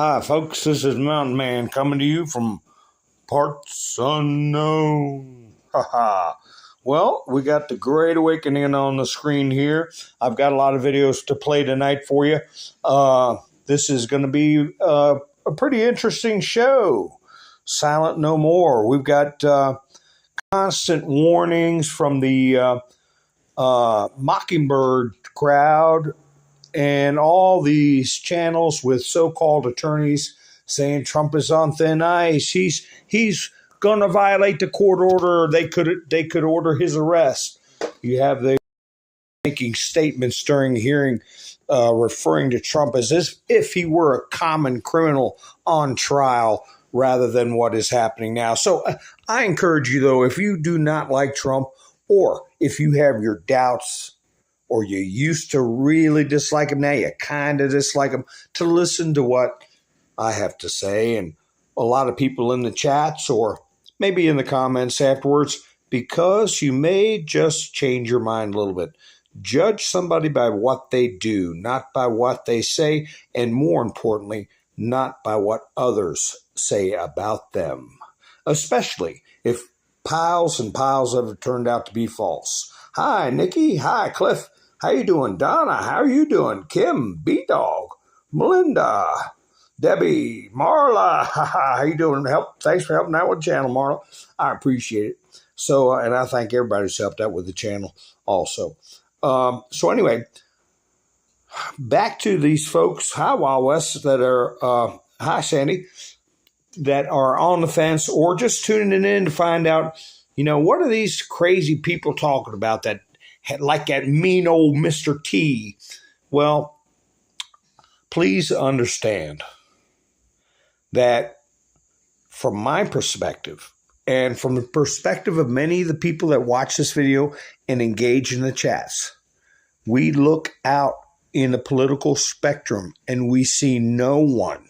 Hi, folks. This is Mountain Man coming to you from parts unknown. Haha. Well, we got the Great Awakening on the screen here. I've got a lot of videos to play tonight for you. This is going to be a pretty interesting show. Silent No More. We've got constant warnings from the Mockingbird crowd and all these channels with so-called attorneys saying Trump is on thin ice. He's going to violate the court order. They could order his arrest. You have the making statements during the hearing referring to Trump as if he were a common criminal on trial rather than what is happening now. So I encourage you, though, if you do not like Trump or if you have your doubts or you used to really dislike him, now you kind of dislike him, to listen to what I have to say. And a lot of people in the chats or maybe in the comments afterwards, because you may just change your mind a little bit. Judge somebody by what they do, not by what they say, and more importantly, not by what others say about them, especially if piles and piles of it turned out to be false. Hi, Nikki. Hi, Cliff. How you doing? Donna, how are you doing? Kim, B-Dog, Melinda, Debbie, Marla, how you doing? Thanks for helping out with the channel, Marla. I appreciate it. So, and I thank everybody who's helped out with the channel also. So anyway, back to these folks, hi, Wild West, that are, hi, Sandy, that are on the fence or just tuning in to find out, what are these crazy people talking about that, like that mean old Mr. T? Well, please understand that from my perspective and from the perspective of many of the people that watch this video and engage in the chats, we look out in the political spectrum and we see no one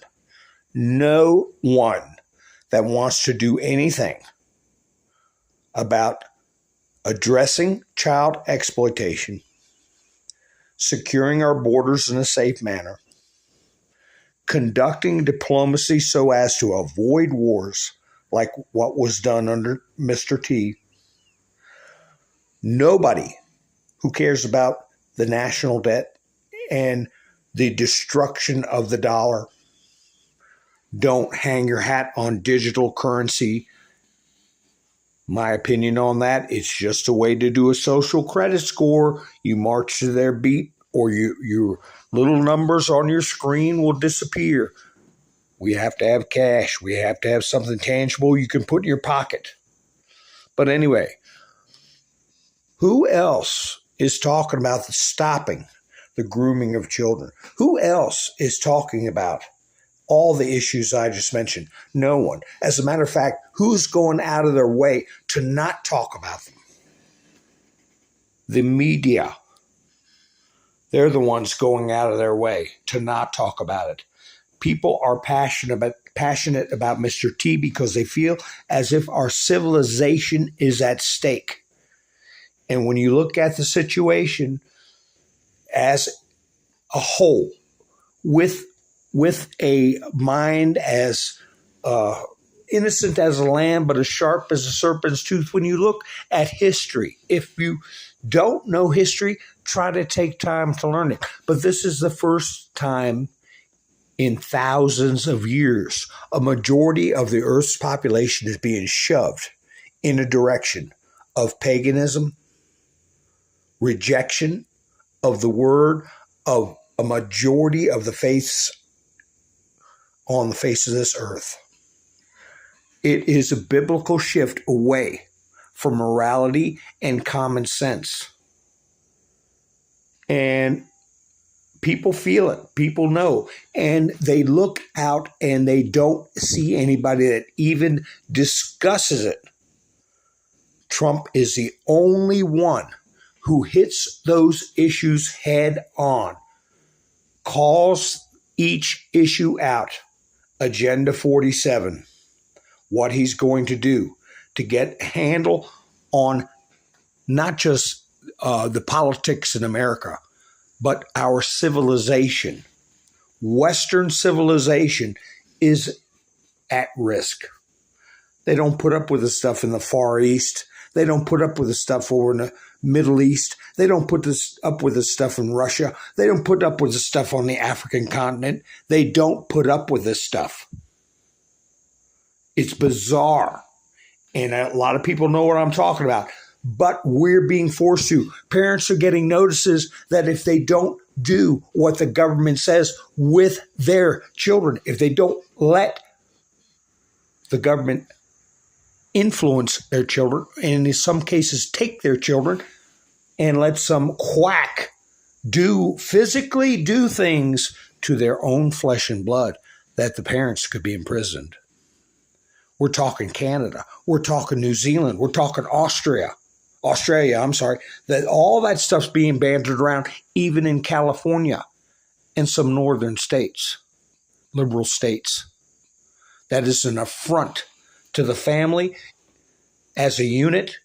that wants to do anything about addressing child exploitation, securing our borders in a safe manner, conducting diplomacy so as to avoid wars like what was done under Mr. T. Nobody who cares about the national debt and the destruction of the dollar. Don't hang your hat on digital currency. My opinion on that, it's just a way to do a social credit score. You march to their beat or your little numbers on your screen will disappear. We have to have cash. We have to have something tangible you can put in your pocket. But anyway, who else is talking about stopping the grooming of children? Who else is talking about all the issues I just mentioned? No one. As a matter of fact, who's going out of their way to not talk about them? The media. They're the ones going out of their way to not talk about it. People are passionate about Mr. T because they feel as if our civilization is at stake. And when you look at the situation as a whole, with a mind as innocent as a lamb, but as sharp as a serpent's tooth, when you look at history, if you don't know history, try to take time to learn it. But this is the first time in thousands of years, a majority of the Earth's population is being shoved in a direction of paganism, rejection of the word of a majority of the faiths on the face of this earth. It is a biblical shift away from morality and common sense. And people feel it. People know. And they look out and they don't see anybody that even discusses it. Trump is the only one who hits those issues head on, calls each issue out. Agenda 47, what he's going to do to get a handle on not just the politics in America, but our civilization. Western civilization is at risk. They don't put up with the stuff in the Far East. They don't put up with the stuff over in the Middle East. They don't put up with the stuff in Russia. They don't put up with the stuff on the African continent. They don't put up with this stuff. It's bizarre. And a lot of people know what I'm talking about. But we're being forced to. Parents are getting notices that if they don't do what the government says with their children, if they don't let the government influence their children, and in some cases take their children and let some quack physically do things to their own flesh and blood, that the parents could be imprisoned. We're talking Canada. We're talking New Zealand. We're talking Australia, that all that stuff's being bantered around, even in California and some northern states, liberal states. That is an affront to the family as a unit,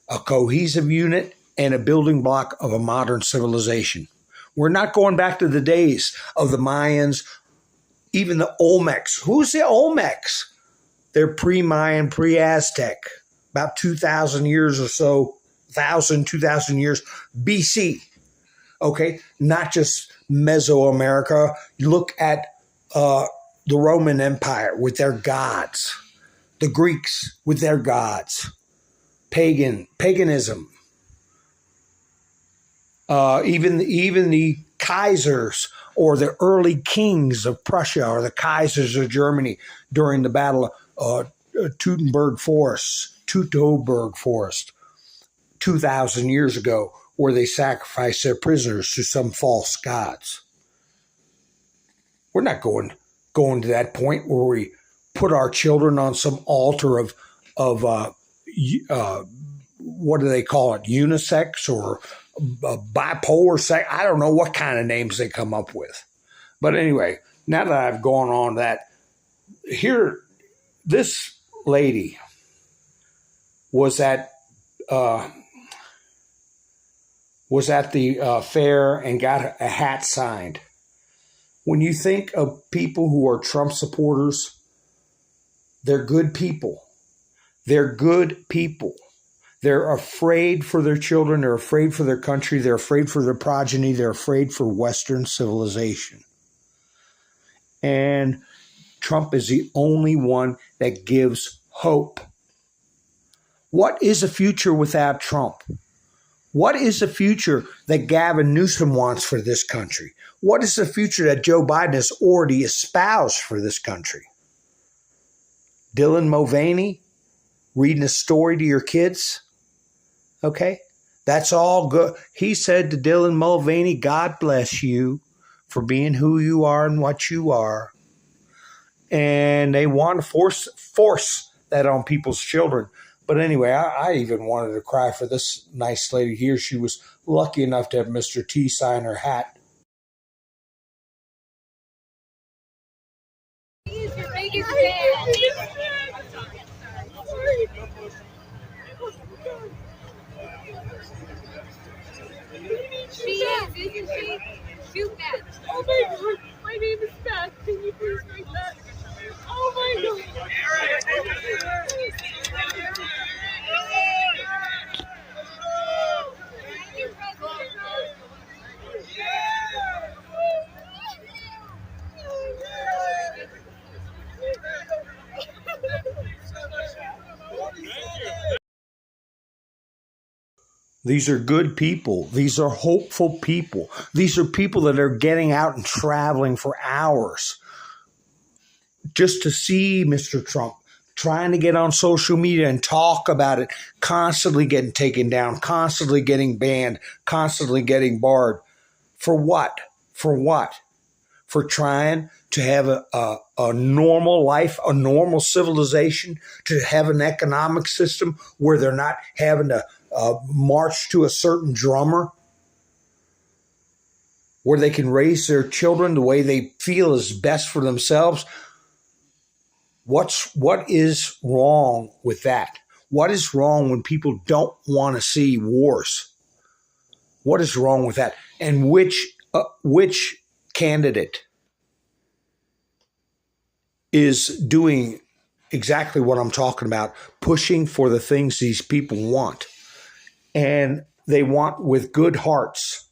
a cohesive unit, and a building block of a modern civilization. We're not going back to the days of the Mayans, even the Olmecs. Who's the Olmecs? They're pre-Mayan, pre-Aztec, about 2,000 years or so, 2,000 years BC. Okay, not just Mesoamerica. You look at the Roman Empire with their gods, the Greeks with their gods, paganism. Even the Kaisers or the early kings of Prussia or the Kaisers of Germany during the Battle of Teutoburg Forest, 2,000 years ago, where they sacrificed their prisoners to some false gods. We're not going to that point where we put our children on some altar of what do they call it, unisex or bipolar sex? I don't know what kind of names they come up with. But anyway, now that I've gone on that, here, this lady was at the fair and got a hat signed. When you think of people who are Trump supporters, they're good people. They're good people. They're afraid for their children. They're afraid for their country. They're afraid for their progeny. They're afraid for Western civilization. And Trump is the only one that gives hope. What is a future without Trump? What is the future that Gavin Newsom wants for this country? What is the future that Joe Biden has already espoused for this country? Dylan Mulvaney reading a story to your kids? Okay, that's all good. He said to Dylan Mulvaney, God bless you for being who you are and what you are. And they want to force that on people's children. But anyway, I even wanted to cry for this nice lady here. She was lucky enough to have Mr. T sign her hat. He's your biggest fan. She is, isn't she? Shoot that. Oh my God, my name is Beth. Can you please write that? Oh my God. These are good people. These are hopeful people. These are people that are getting out and traveling for hours just to see Mr. Trump, trying to get on social media and talk about it, constantly getting taken down, constantly getting banned, constantly getting barred. For what? For what? For trying to have a normal life, a normal civilization, to have an economic system where they're not having to march to a certain drummer, where they can raise their children the way they feel is best for themselves. What is wrong with that? What is wrong when people don't want to see wars? What is wrong with that? And which candidate is doing exactly what I'm talking about, pushing for the things these people want. And they want with good hearts.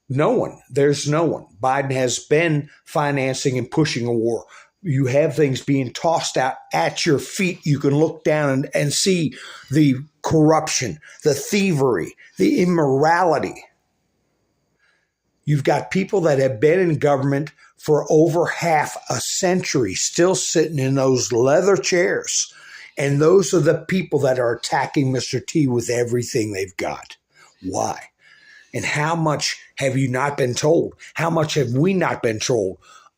There's no one. Biden has been financing and pushing a war. You have things being tossed out at your feet. You can look down and see the corruption, the thievery, the immorality. You've got people that have been in government for over half a century still sitting in those leather chairs. And those are the people that are attacking Mr. T with everything they've got. Why? And how much have you not been told? How much have we not been told?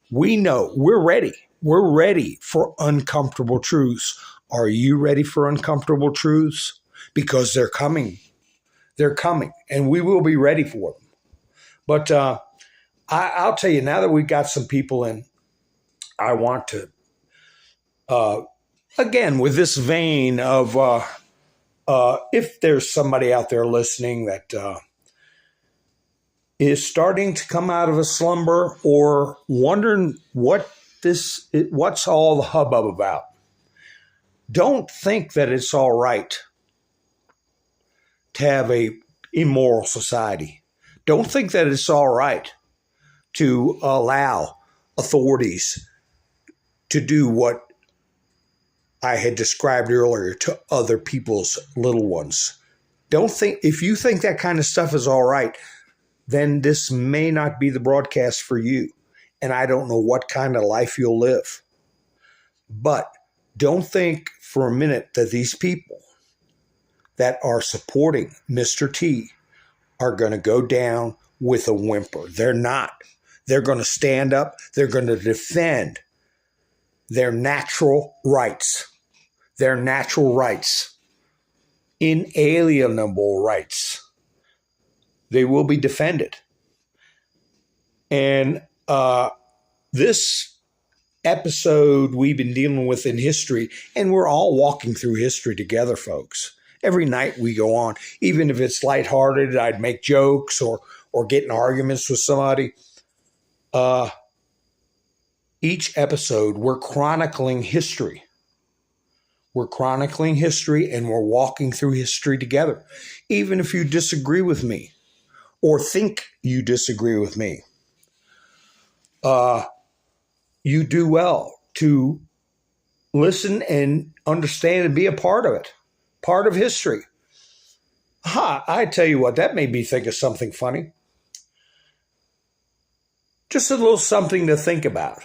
We know we're ready. We're ready for uncomfortable truths. Are you ready for uncomfortable truths? Because they're coming. They're coming, and we will be ready for them. But I'll tell you, now that we've got some people in, I want to, again, with this vein of if there's somebody out there listening that is starting to come out of a slumber or wondering what's all the hubbub about, don't think that it's all right to have a immoral society. Don't think that it's all right to allow authorities to do what I had described earlier to other people's little ones. If you think that kind of stuff is all right, then this may not be the broadcast for you. And I don't know what kind of life you'll live. But don't think for a minute that these people that are supporting Mr. T are going to go down with a whimper. They're not. They're going to stand up. They're going to defend their natural rights. Their natural rights. Inalienable rights. They will be defended. And this episode we've been dealing with in history, and we're all walking through history together, folks. Every night we go on, even if it's lighthearted, I'd make jokes or get in arguments with somebody. Each episode, we're chronicling history. We're chronicling history, and we're walking through history together. Even if you disagree with me or think you disagree with me, you do well to listen and understand and be a part of it. Part of history. I tell you what, that made me think of something funny. Just a little something to think about.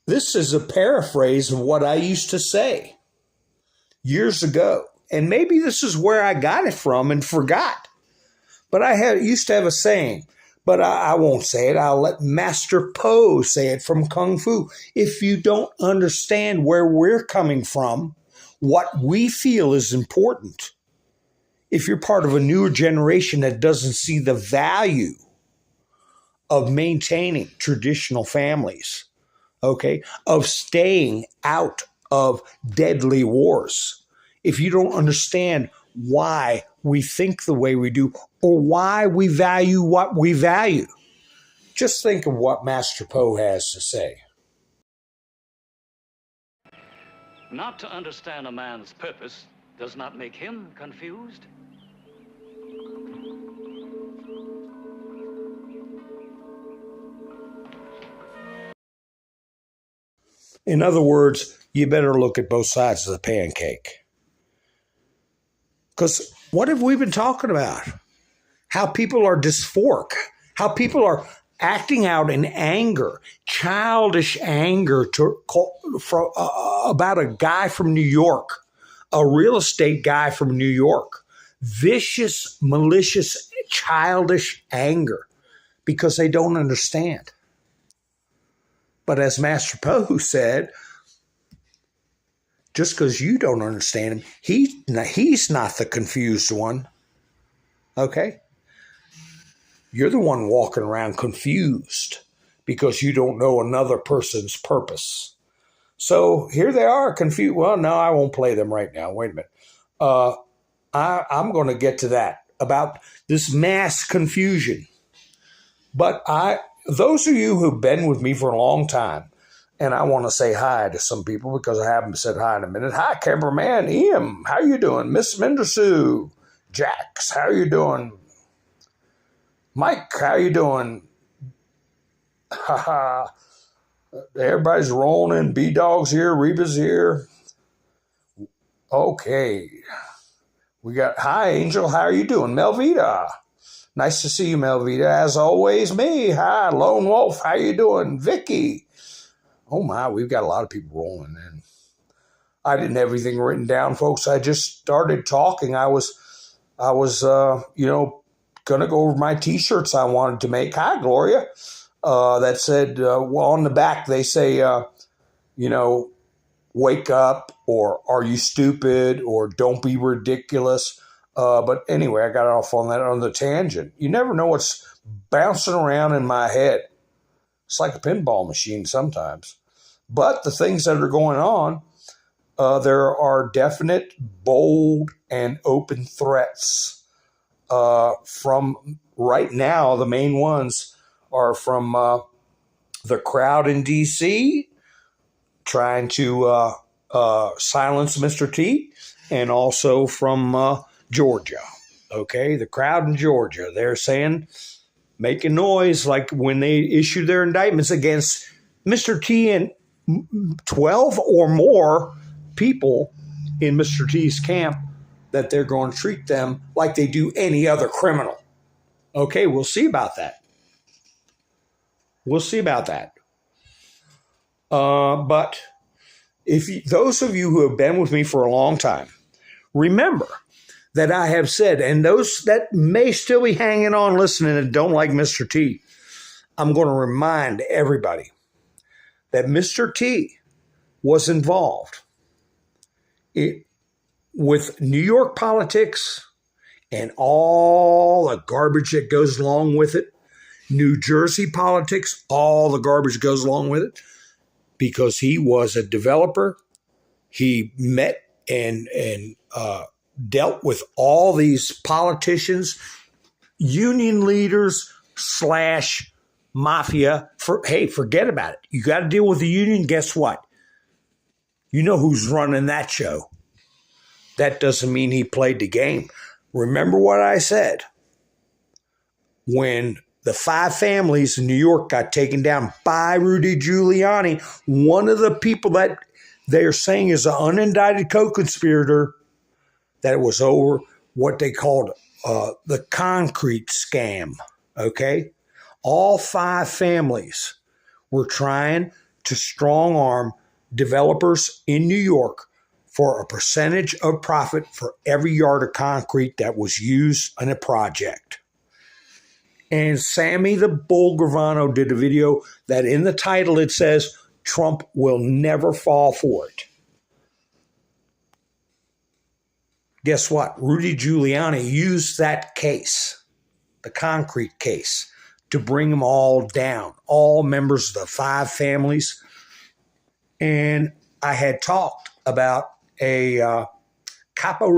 This is a paraphrase of what I used to say years ago. And maybe this is where I got it from and forgot. But I used to have a saying, but I won't say it. I'll let Master Po say it from Kung Fu. If you don't understand where we're coming from, what we feel is important, if you're part of a newer generation that doesn't see the value of maintaining traditional families, okay, of staying out of deadly wars, if you don't understand why we think the way we do or why we value what we value, just think of what Master Po has to say. Not to understand a man's purpose does not make him confused. In other words, you better look at both sides of the pancake. Because what have we been talking about? How people are dysphoric, how people are acting out in anger, childish anger about a guy from New York, a real estate guy from New York. Vicious, malicious, childish anger because they don't understand. But as Master Po said, just because you don't understand him, he's not the confused one. Okay? You're the one walking around confused because you don't know another person's purpose. So here they are confused. Well, no, I won't play them right now. Wait a minute. I'm going to get to that about this mass confusion. But those of you who've been with me for a long time, and I want to say hi to some people because I haven't said hi in a minute. Hi, cameraman Ian. How you doing? Miss Mendersu. Jax, how you doing? Mike, how you doing? Haha. Everybody's rolling in. B-Dog's here. Reba's here. Okay. We got, hi, Angel. How are you doing? Melvita. Nice to see you, Melvita. As always, me. Hi, Lone Wolf. How you doing? Vicky. Oh, my. We've got a lot of people rolling in. I didn't have everything written down, folks. I just started talking. I was going to go over my T-shirts I wanted to make. Hi, Gloria. That said, well, on the back, they say, wake up, or are you stupid, or don't be ridiculous. But anyway, I got off on the tangent. You never know what's bouncing around in my head. It's like a pinball machine sometimes. But the things that are going on, there are definite, bold, and open threats from right now. The main ones are from the crowd in D.C. trying to silence Mr. T, and also from Georgia. Okay, the crowd in Georgia, they're saying, making noise like when they issued their indictments against Mr. T and 12 or more people in Mr. T's camp, that they're going to treat them like they do any other criminal. Okay, we'll see about that. We'll see about that. But those of you who have been with me for a long time, remember that I have said, and those that may still be hanging on listening and don't like Mr. T, I'm going to remind everybody that Mr. T was involved with New York politics and all the garbage that goes along with it. New Jersey politics, all the garbage goes along with it, because he was a developer. He met and dealt with all these politicians, union leaders / mafia. Forget about it. You got to deal with the union. Guess what? You know who's running that show. That doesn't mean he played the game. Remember what I said. When the 5 families in New York got taken down by Rudy Giuliani, one of the people that they're saying is an unindicted co-conspirator, that was over what they called the concrete scam, okay? All 5 families were trying to strong-arm developers in New York for a percentage of profit for every yard of concrete that was used in a project. And Sammy the Bull Gravano did a video that in the title it says, Trump will never fall for it. Guess what? Rudy Giuliani used that case, the concrete case, to bring them all down, all members of the 5 families. And I had talked about a capo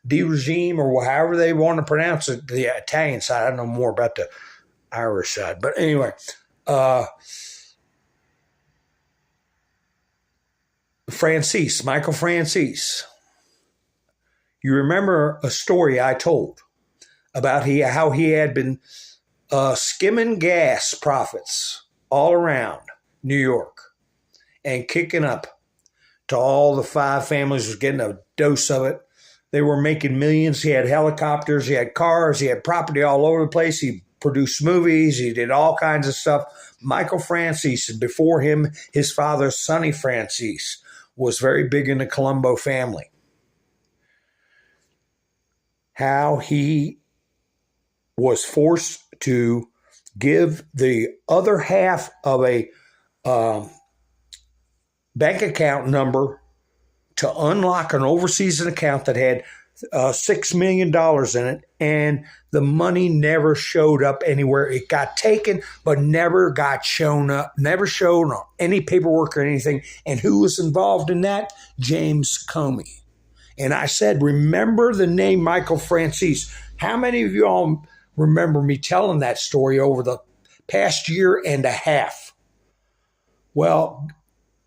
di regime, or however they want to pronounce it, the Italian side. I don't know more about the Irish side. But anyway, Michael Francis. You remember a story I told about how he had been skimming gas profits all around New York and kicking up to all the 5 families, was getting a dose of it. They were making millions. He had helicopters, he had cars, he had property all over the place. He produced movies, he did all kinds of stuff. Michael Francis, and before him, his father, Sonny Francis, was very big in the Colombo family. How he was forced to give the other half of a bank account number to unlock an overseas account that had $6 million in it, and the money never showed up anywhere. It got taken, but never got shown up, never showed on any paperwork or anything. And who was involved in that? James Comey. And I said, remember the name Michael Francis. How many of you all remember me telling that story over the past year and a half. Well,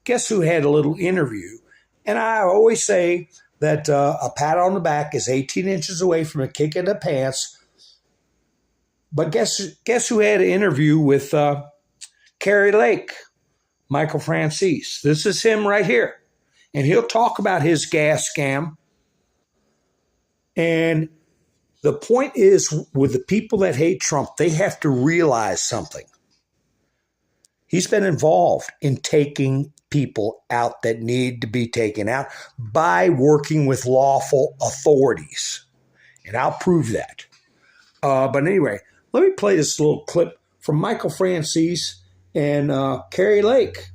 guess who had a little interview? And I always say that a pat on the back is 18 inches away from a kick in the pants. But guess who had an interview with Kari Lake, Michael Franzese? This is him right here. And he'll talk about his gas scam. And the point is, with the people that hate Trump, they have to realize something. He's been involved in taking people out that need to be taken out by working with lawful authorities. And I'll prove that. But anyway, let me play this little clip from Michael Franzese and Kari Lake.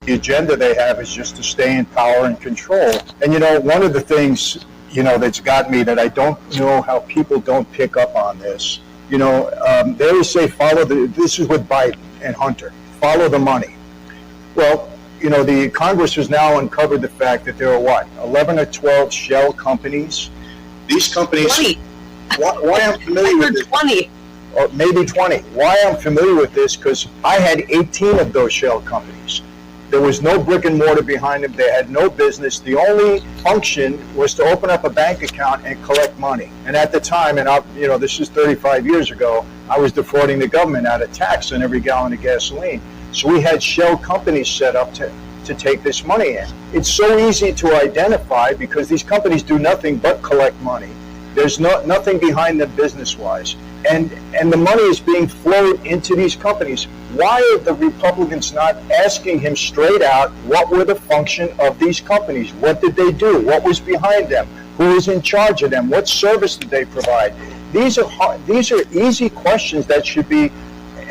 The agenda they have is just to stay in power and control. And, one of the things, that's got me that I don't know how people don't pick up on this. They always say this is with Biden and Hunter, follow the money. Well, the Congress has now uncovered the fact that there are 11 or 12 shell companies. These companies, 20. Why I'm familiar with this, 20. or maybe 20. Why I'm familiar with this, because I had 18 of those shell companies. There was no brick and mortar behind them. They had no business. The only function was to open up a bank account and collect money. And at the time, and this is 35 years ago, I was defrauding the government out of tax on every gallon of gasoline. So we had shell companies set up to take this money in. It's so easy to identify because these companies do nothing but collect money. There's nothing behind them business-wise. And the money is being flowed into these companies. Why are the Republicans not asking him straight out what were the function of these companies? What did they do? What was behind them? Who was in charge of them? What service did they provide? These are easy questions that should be,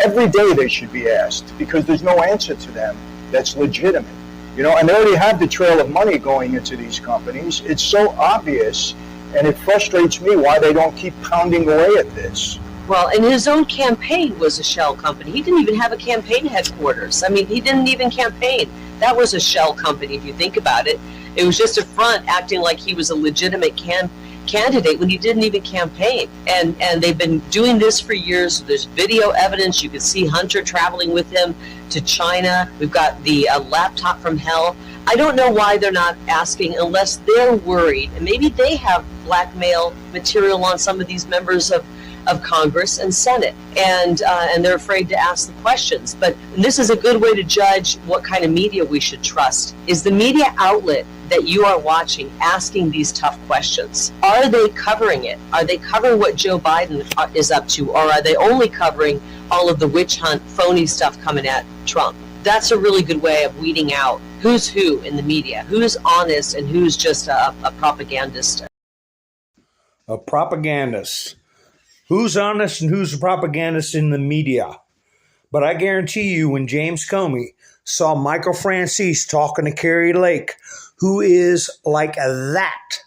every day they should be asked, because there's no answer to them that's legitimate. And they already have the trail of money going into these companies. It's so obvious. And it frustrates me why they don't keep pounding away at this. Well, and his own campaign was a shell company. He didn't even have a campaign headquarters. I mean, he didn't even campaign. That was a shell company, if you think about it. It was just a front acting like he was a legitimate candidate when he didn't even campaign. And they've been doing this for years. There's video evidence. You can see Hunter traveling with him to China. We've got the laptop from hell. I don't know why they're not asking, unless they're worried, and maybe they have blackmail material on some of these members of Congress and Senate, and they're afraid to ask the questions. But this is a good way to judge what kind of media we should trust. Is the media outlet that you are watching asking these tough questions? Are they covering it? Are they covering what Joe Biden is up to, or are they only covering all of the witch hunt, phony stuff coming at Trump? That's a really good way of weeding out who's who in the media, who's honest and who's just a propagandist. A propagandist. Who's honest and who's a propagandist in the media? But I guarantee you, when James Comey saw Michael Franzese talking to Kari Lake, who is like that,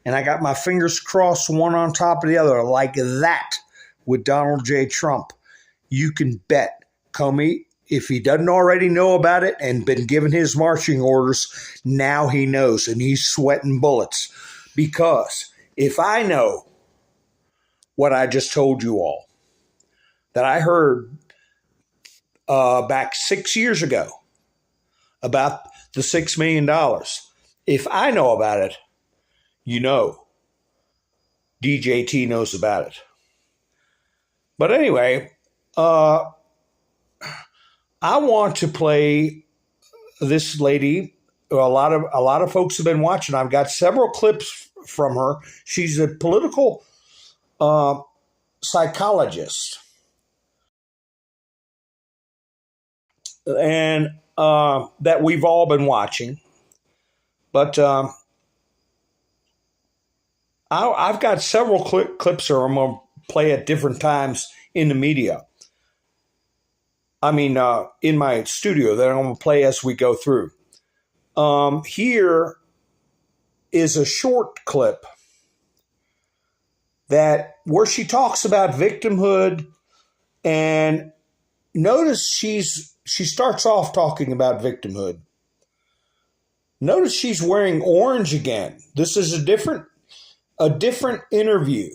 and I got my fingers crossed one on top of the other, like that, with Donald J. Trump, you can bet Comey, if he doesn't already know about it and been given his marching orders, now he knows, and he's sweating bullets. Because if I know what I just told you all, that I heard back 6 years ago about the $6 million, if I know about it, DJT knows about it. But anyway, I want to play this lady. A lot of folks have been watching. I've got several clips from her. She's a political psychologist, and that we've all been watching. But I've got several clips that I'm going to play at different times in the media. In my studio that I'm going to play as we go through. Here is a short clip where she talks about victimhood, and notice she starts off talking about victimhood. Notice she's wearing orange again. This is a different a different interview.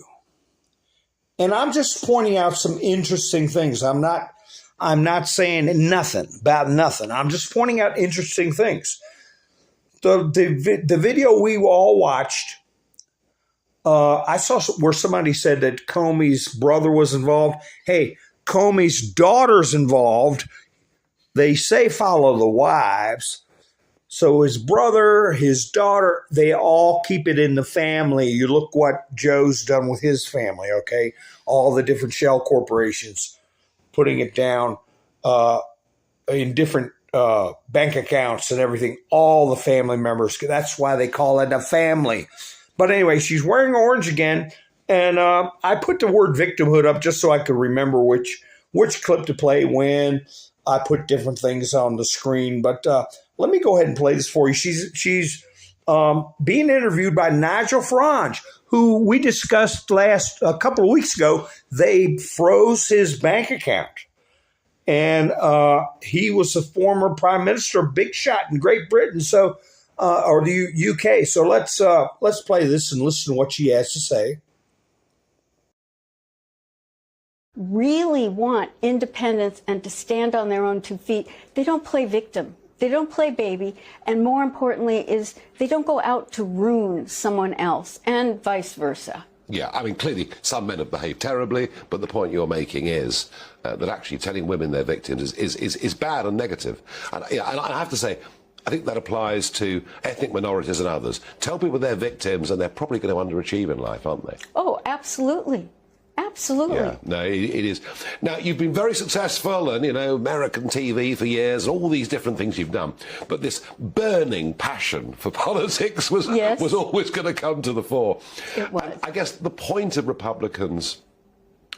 And I'm just pointing out some interesting things. I'm not saying nothing about nothing. I'm just pointing out interesting things. The video we all watched, I saw where somebody said that Comey's brother was involved. Hey, Comey's daughter's involved. They say follow the wives. So his brother, his daughter, they all keep it in the family. You look what Joe's done with his family, okay? All the different shell corporations, putting it down in different bank accounts and everything. All the family members. That's why they call it a family. But anyway, she's wearing orange again. And I put the word victimhood up just so I could remember which clip to play when. I put different things on the screen, but let me go ahead and play this for you. She's being interviewed by Nigel Farage, who we discussed a couple of weeks ago. They froze his bank account, and he was a former prime minister, big shot in Great Britain, or the UK. So let's play this and listen to what she has to say. Really want independence and to stand on their own 2 feet, they don't play victim. They don't play baby. And more importantly is they don't go out to ruin someone else and vice versa. Yeah, I mean, clearly some men have behaved terribly, but the point you're making is that actually telling women they're victims is bad and negative. And I have to say, I think that applies to ethnic minorities and others. Tell people they're victims and they're probably going to underachieve in life, aren't they? Oh, absolutely. Absolutely. Yeah, no, it is. Now, you've been very successful and, American TV for years, and all these different things you've done. But this burning passion for politics was always going to come to the fore. It was. And I guess the point of Republicans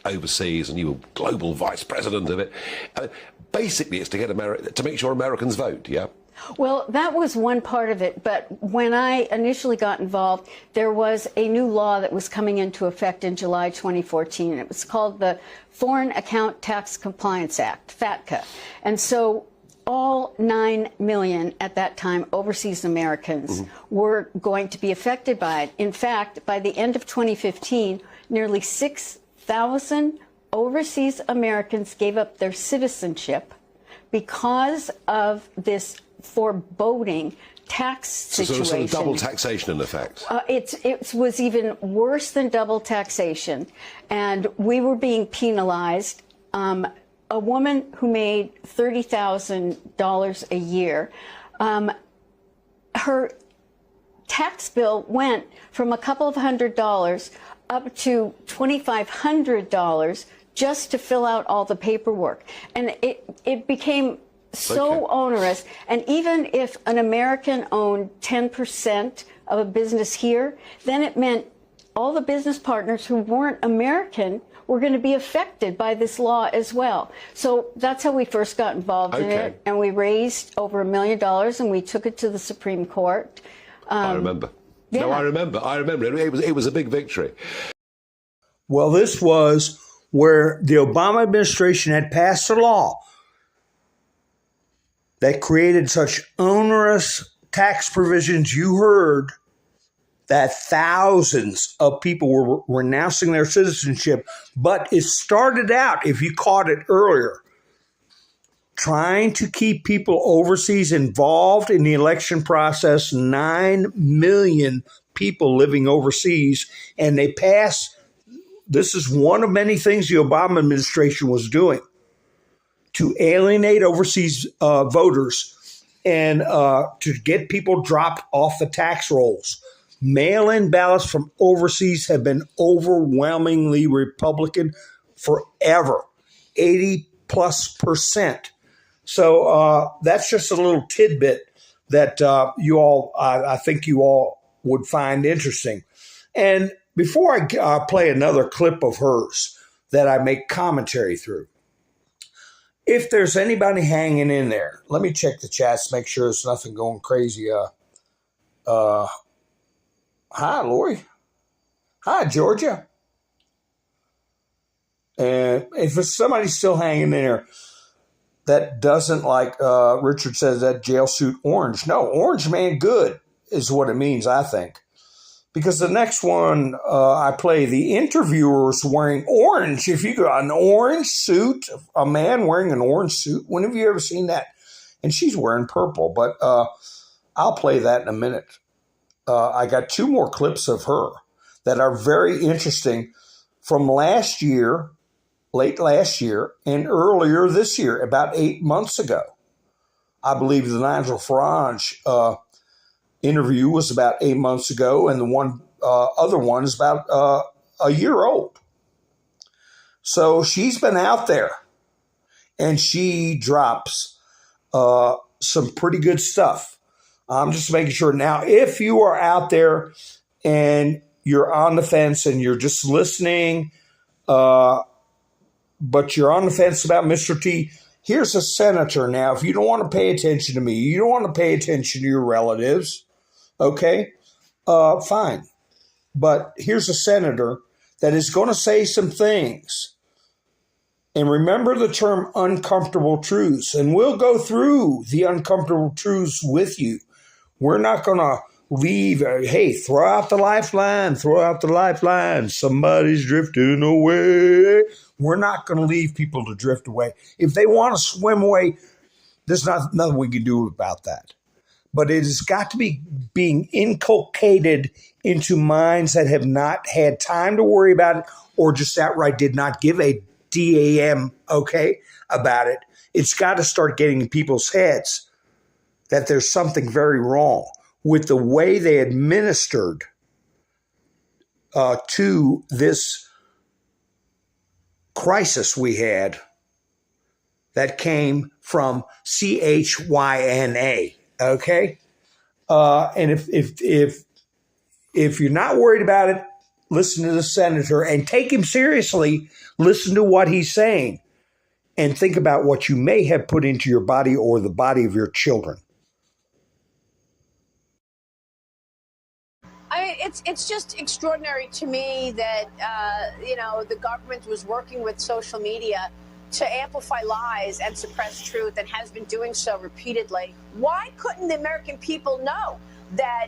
overseas, and you were global vice president of it, basically it's to make sure Americans vote, yeah? Well, that was one part of it, but when I initially got involved, there was a new law that was coming into effect in July 2014. It was called the Foreign Account Tax Compliance Act, FATCA. And so all 9 million at that time overseas Americans were going to be affected by it. In fact, by the end of 2015, nearly 6,000 overseas Americans gave up their citizenship because of this foreboding tax situation. So sort of double taxation in effect. It was even worse than double taxation, and we were being penalized. A woman who made $30,000 a year, her tax bill went from a couple of $100s up to $2,500 just to fill out all the paperwork, and it became so onerous. And even if an American owned 10% of a business here, then it meant all the business partners who weren't American were going to be affected by this law as well. So that's how we first got involved in it. And we raised over $1 million and we took it to the Supreme Court. I remember. Yeah. No, I remember. It was a big victory. Well, this was where the Obama administration had passed a law that created such onerous tax provisions. You heard that thousands of people were renouncing their citizenship. But it started out, if you caught it earlier, trying to keep people overseas involved in the election process. 9 million people living overseas. And they passed, this is one of many things the Obama administration was doing, to alienate overseas voters and to get people dropped off the tax rolls. Mail-in ballots from overseas have been overwhelmingly Republican forever, 80+%. So that's just a little tidbit that I think you all would find interesting. And before I play another clip of hers that I make commentary through, if there's anybody hanging in there, let me check the chats, make sure there's nothing going crazy. Hi, Lori. Hi, Georgia. And if there's somebody still hanging in there that doesn't, like Richard says, that jail suit orange. No, orange man good is what it means, I think. Because the next one I play, the interviewer's wearing orange. If you got an orange suit, a man wearing an orange suit, when have you ever seen that? And she's wearing purple, but I'll play that in a minute. I got 2 more clips of her that are very interesting from last year, late last year, and earlier this year, about 8 months ago. I believe the Nigel Farage interview was about 8 months ago, and the one other one is about a year old. So she's been out there, and she drops some pretty good stuff. I'm just making sure. Now, if you are out there and you're on the fence and you're just listening, but you're on the fence about Mr. T, here's a senator. Now, if you don't want to pay attention to me, you don't want to pay attention to your relatives, okay, fine. But here's a senator that is going to say some things. And remember the term uncomfortable truths. And we'll go through the uncomfortable truths with you. We're not going to leave, hey, throw out the lifeline, throw out the lifeline. Somebody's drifting away. We're not going to leave people to drift away. If they want to swim away, there's nothing we can do about that. But it has got to be being inculcated into minds that have not had time to worry about it or just outright did not give a damn, okay, about it. It's got to start getting in people's heads that there's something very wrong with the way they administered to this crisis we had that came from CHYNA, okay? And if you're not worried about it, listen to the senator and take him seriously. Listen to what he's saying and think about what you may have put into your body or the body of your children. It's just extraordinary to me that, the government was working with social media to amplify lies and suppress truth and has been doing so repeatedly. Why couldn't the American people know that,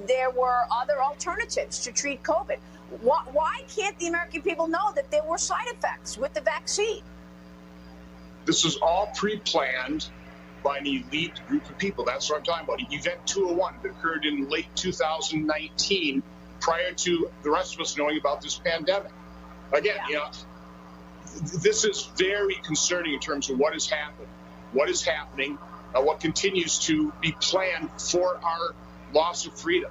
there were other alternatives to treat COVID? Why can't the American people know that there were side effects with the vaccine? This was all pre-planned by an elite group of people. That's what I'm talking about. Event 201 that occurred in late 2019, prior to the rest of us knowing about this pandemic. Again, this is very concerning in terms of what has happened, what is happening, what continues to be planned for our loss of freedom.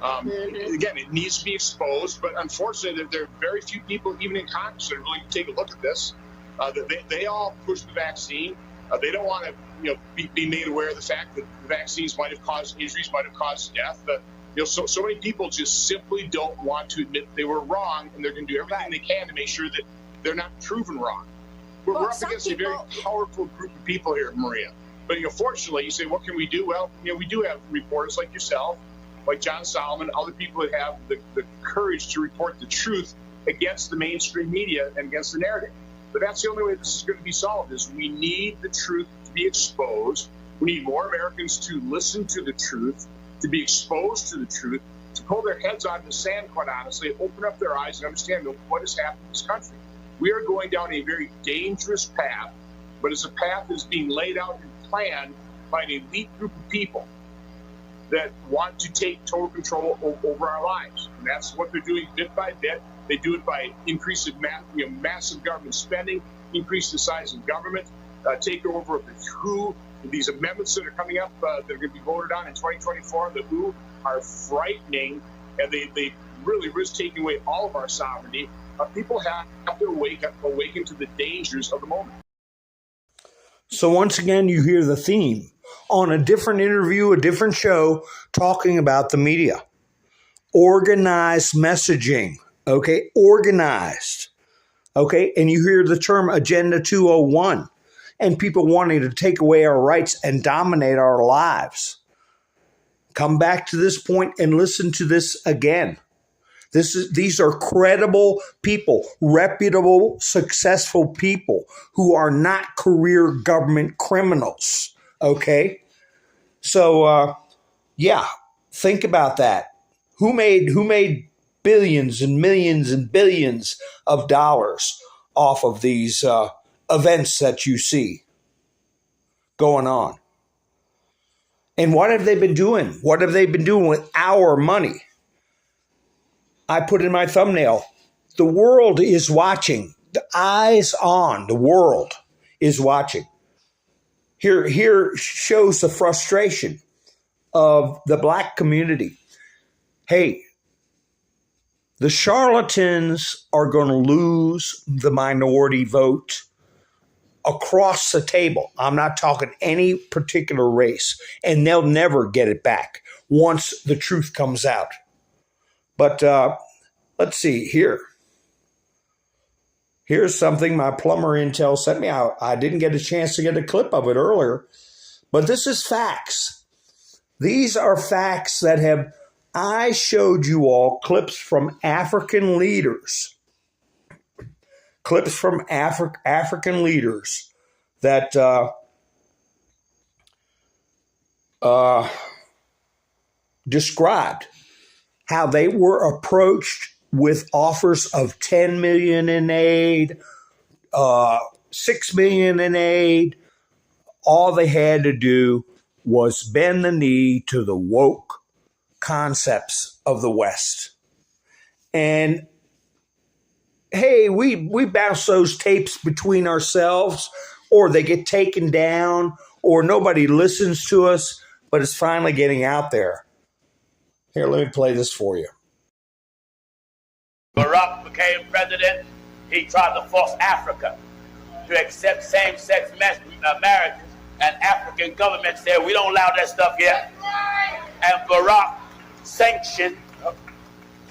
Again, it needs to be exposed, but unfortunately, there are very few people, even in Congress, that are willing to take a look at this. They all push the vaccine. They don't want to, be made aware of the fact that the vaccines might have caused injuries, might have caused death. So many people just simply don't want to admit they were wrong, and they're going to do everything they can to make sure that they're not proven wrong. We're up against a very powerful group of people here, Maria. But fortunately, you say, what can we do? Well, we do have reporters like yourself, like John Solomon, other people that have the courage to report the truth against the mainstream media and against the narrative. But that's the only way this is going to be solved, is we need the truth to be exposed. We need more Americans to listen to the truth, to be exposed to the truth, to pull their heads out of the sand, quite honestly, open up their eyes and understand what has happened in this country. We are going down a very dangerous path, but it's a path that's being laid out and planned by an elite group of people that want to take total control over our lives. And that's what they're doing bit by bit. They do it by increasing massive government spending, increase the size of government, take over of the WHO. These amendments that are coming up that are going to be voted on in 2024, the WHO, are frightening, and they really risk taking away all of our sovereignty. People have to awaken to the dangers of the moment. So once again, you hear the theme on a different interview, a different show, talking about the media. Organized messaging, okay? Organized, okay? And you hear the term Agenda 201 and people wanting to take away our rights and dominate our lives. Come back to this point and listen to this again. These are credible people, reputable, successful people who are not career government criminals, okay? So, think about that. Who made billions and millions and billions of dollars off of these events that you see going on? And what have they been doing? What have they been doing with our money? I put in my thumbnail, the world is watching. The eyes on, the world is watching. Here shows the frustration of the black community. Hey, the charlatans are going to lose the minority vote across the table. I'm not talking any particular race, and they'll never get it back once the truth comes out. But let's see here. Here's something my plumber intel sent me. I didn't get a chance to get a clip of it earlier, but this is facts. These are facts that I showed you all clips from African leaders. Clips from African leaders that described how they were approached with offers of $10 million in aid, $6 million in aid. All they had to do was bend the knee to the woke concepts of the West. And hey, we bounce those tapes between ourselves, or they get taken down, or nobody listens to us, but it's finally getting out there. Here, let me play this for you. Barack became president, he tried to force Africa to accept same-sex marriages, and African government said, we don't allow that stuff here. And Barack sanctioned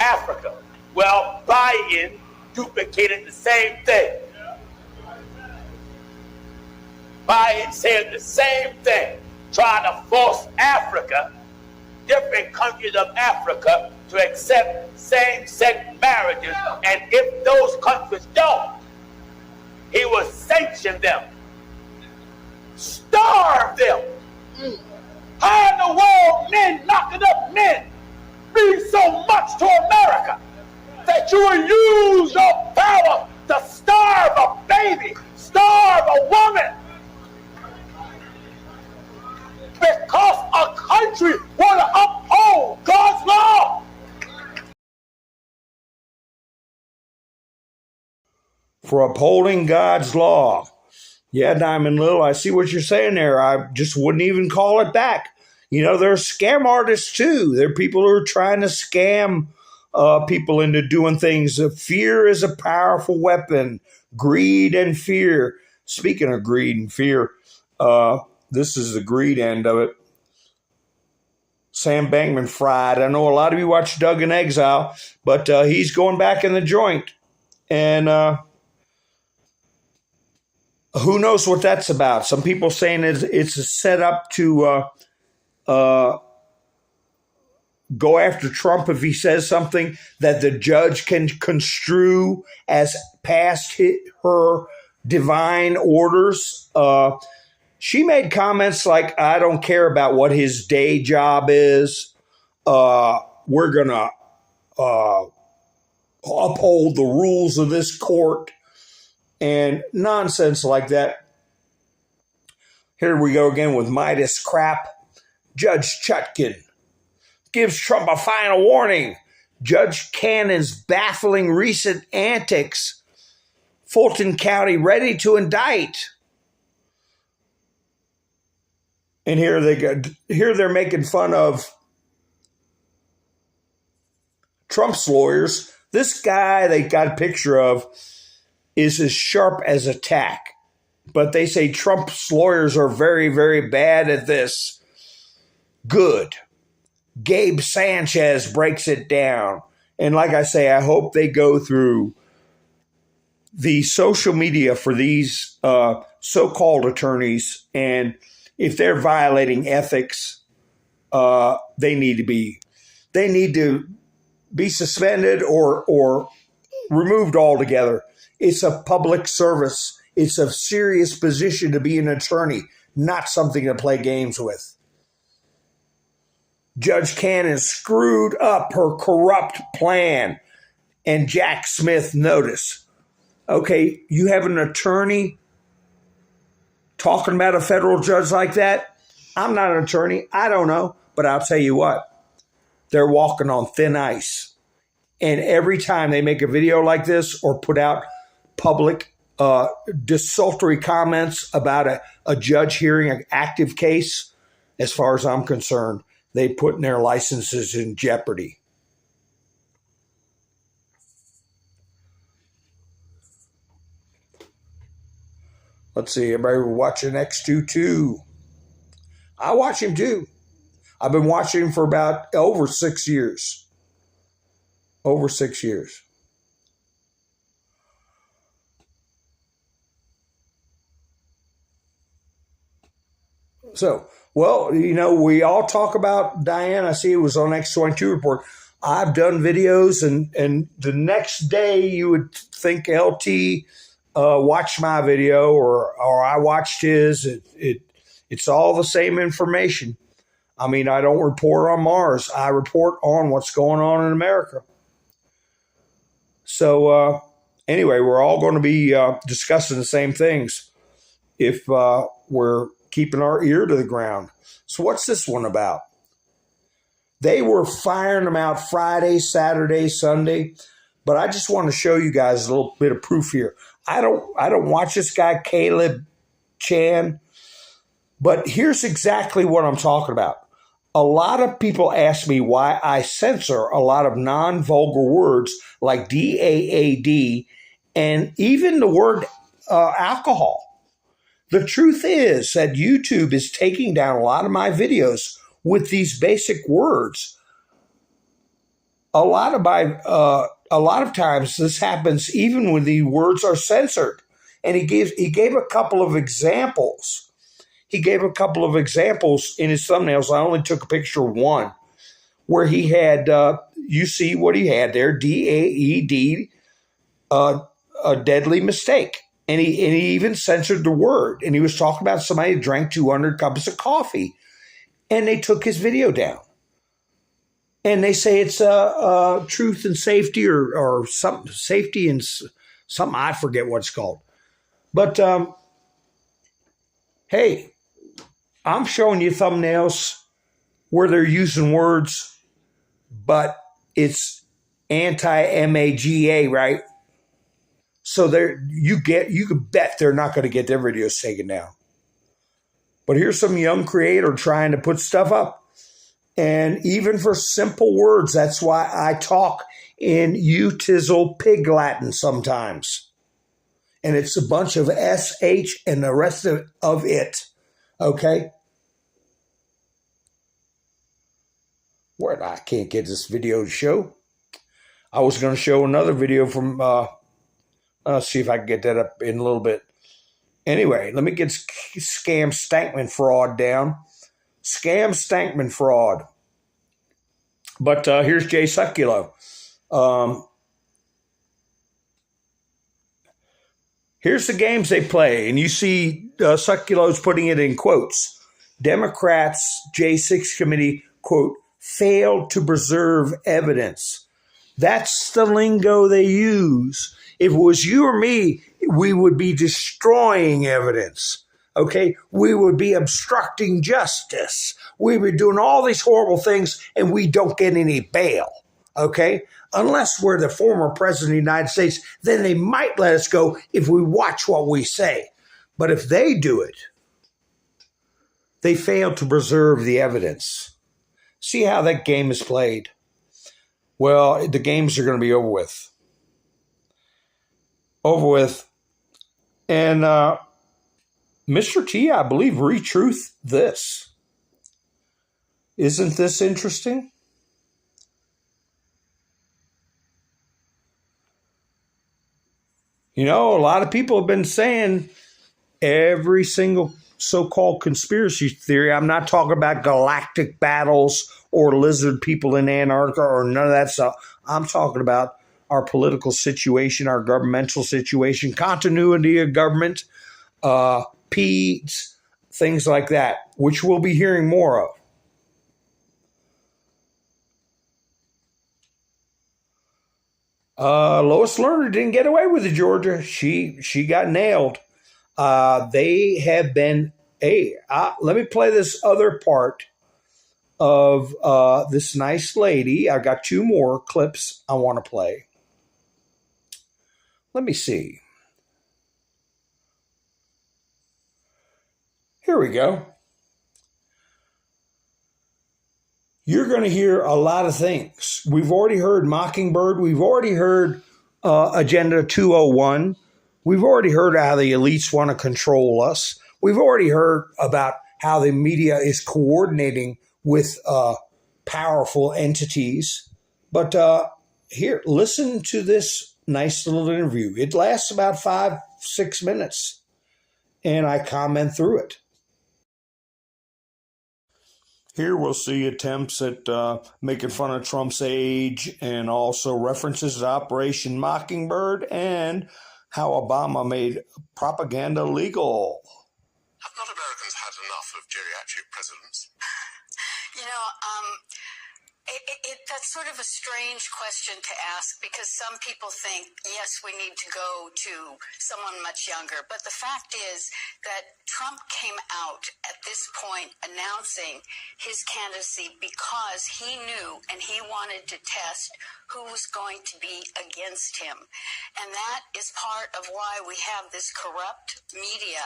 Africa. Well, Biden duplicated the same thing. Biden said the same thing, trying to force Africa, different countries of Africa, to accept same-sex marriages, and if those countries don't, he will sanction them, starve them. How in the world men knocking up men mean so much to America that you will use your power to starve a baby, starve a woman, because a country want to uphold God's law? For upholding God's law. Yeah, Diamond Little, I see what you're saying there. I just wouldn't even call it back. You know, there are scam artists too. There are people who are trying to scam people into doing things. Fear is a powerful weapon. Greed and fear. Speaking of greed and fear, this is the greed end of it. Sam Bankman-Fried. I know a lot of you watch Doug in Exile, but he's going back in the joint. And who knows what that's about? Some people saying it's a setup to go after Trump if he says something that the judge can construe as past her divine orders. She made comments like, I don't care about what his day job is. We're going to uphold the rules of this court. And nonsense like that. Here we go again with Midas crap. Judge Chutkan gives Trump a final warning. Judge Cannon's baffling recent antics. Fulton County ready to indict. And here they're making fun of Trump's lawyers. This guy they got a picture of is as sharp as a tack. But they say Trump's lawyers are very, very bad at this. Good. Gabe Sanchez breaks it down. And like I say, I hope they go through the social media for these so-called attorneys. And if they're violating ethics, they need to be suspended or removed altogether. It's a public service. It's a serious position to be an attorney, not something to play games with. Judge Cannon screwed up her corrupt plan, and Jack Smith noticed. Okay, you have an attorney talking about a federal judge like that? I'm not an attorney. I don't know. But I'll tell you what, they're walking on thin ice. And every time they make a video like this or put out public desultory comments about a judge hearing an active case, as far as I'm concerned, they put their licenses in jeopardy. Let's see, everybody watching X2 too. I watch him too. I've been watching him for about over 6 years. Over 6 years. So, well, you know, we all talk about Diane. I see it was on X22 Report. I've done videos, and the next day you would think LT watched my video or I watched his. It's all the same information. I mean, I don't report on Mars. I report on what's going on in America. So anyway, we're all going to be discussing the same things if we're keeping our ear to the ground. So what's this one about? They were firing them out Friday, Saturday, Sunday, but I just want to show you guys a little bit of proof here. I don't watch this guy, Caleb Chan, but here's exactly what I'm talking about. A lot of people ask me why I censor a lot of non-vulgar words like DAAD and even the word alcohol. The truth is that YouTube is taking down a lot of my videos with these basic words. A lot of times this happens even when the words are censored. And he gave a couple of examples. He gave a couple of examples in his thumbnails. I only took a picture of one where he had, you see what he had there, DAED, a deadly mistake. And he even censored the word. And he was talking about somebody who drank 200 cups of coffee. And they took his video down. And they say it's truth and safety or something, safety and something, I forget what it's called. But, hey, I'm showing you thumbnails where they're using words, but it's anti-MAGA, right? So you can bet they're not going to get their videos taken down. But here's some young creator trying to put stuff up. And even for simple words, that's why I talk in Utizzle Pig Latin sometimes. And it's a bunch of SH and the rest of it. Okay? Where I can't get this video to show. I was going to show another video from, let's see if I can get that up in a little bit. Anyway, let me get Scam Stankman Fraud down. Scam Stankman Fraud. But here's Jay Sekulow. Here's the games they play, and you see Sekulow's putting it in quotes. Democrats, J6 committee, quote, failed to preserve evidence. That's the lingo they use. If it was you or me, we would be destroying evidence. Okay? We would be obstructing justice. We would be doing all these horrible things, and we don't get any bail. Okay? Unless we're the former president of the United States, then they might let us go if we watch what we say. But if they do it, they fail to preserve the evidence. See how that game is played? Well, the games are going to be over with. Over with. And Mr. T, I believe, retruth this. Isn't this interesting? You know, a lot of people have been saying every single so-called conspiracy theory. I'm not talking about galactic battles or lizard people in Antarctica or none of that stuff. I'm talking about our political situation, our governmental situation, continuity of government, PEDS, things like that, which we'll be hearing more of. Lois Lerner didn't get away with it, Georgia. She got nailed. They have been. Hey, let me play this other part of this nice lady. I got two more clips I want to play. Let me see. Here we go. You're going to hear a lot of things. We've already heard Mockingbird. We've already heard Agenda 201. We've already heard how the elites want to control us. We've already heard about how the media is coordinating with powerful entities. But here, listen to this nice little interview. It lasts about 5-6 minutes, and I comment through it. Here we'll see attempts at making fun of Trump's age and also references to Operation Mockingbird and how Obama made propaganda legal. Have not Americans had enough of geriatric presidents? You know, that's sort of a strange question to ask because some people think, yes, we need to go to someone much younger. But the fact is that Trump came out at this point announcing his candidacy because he knew and he wanted to test who was going to be against him. And that is part of why we have this corrupt media.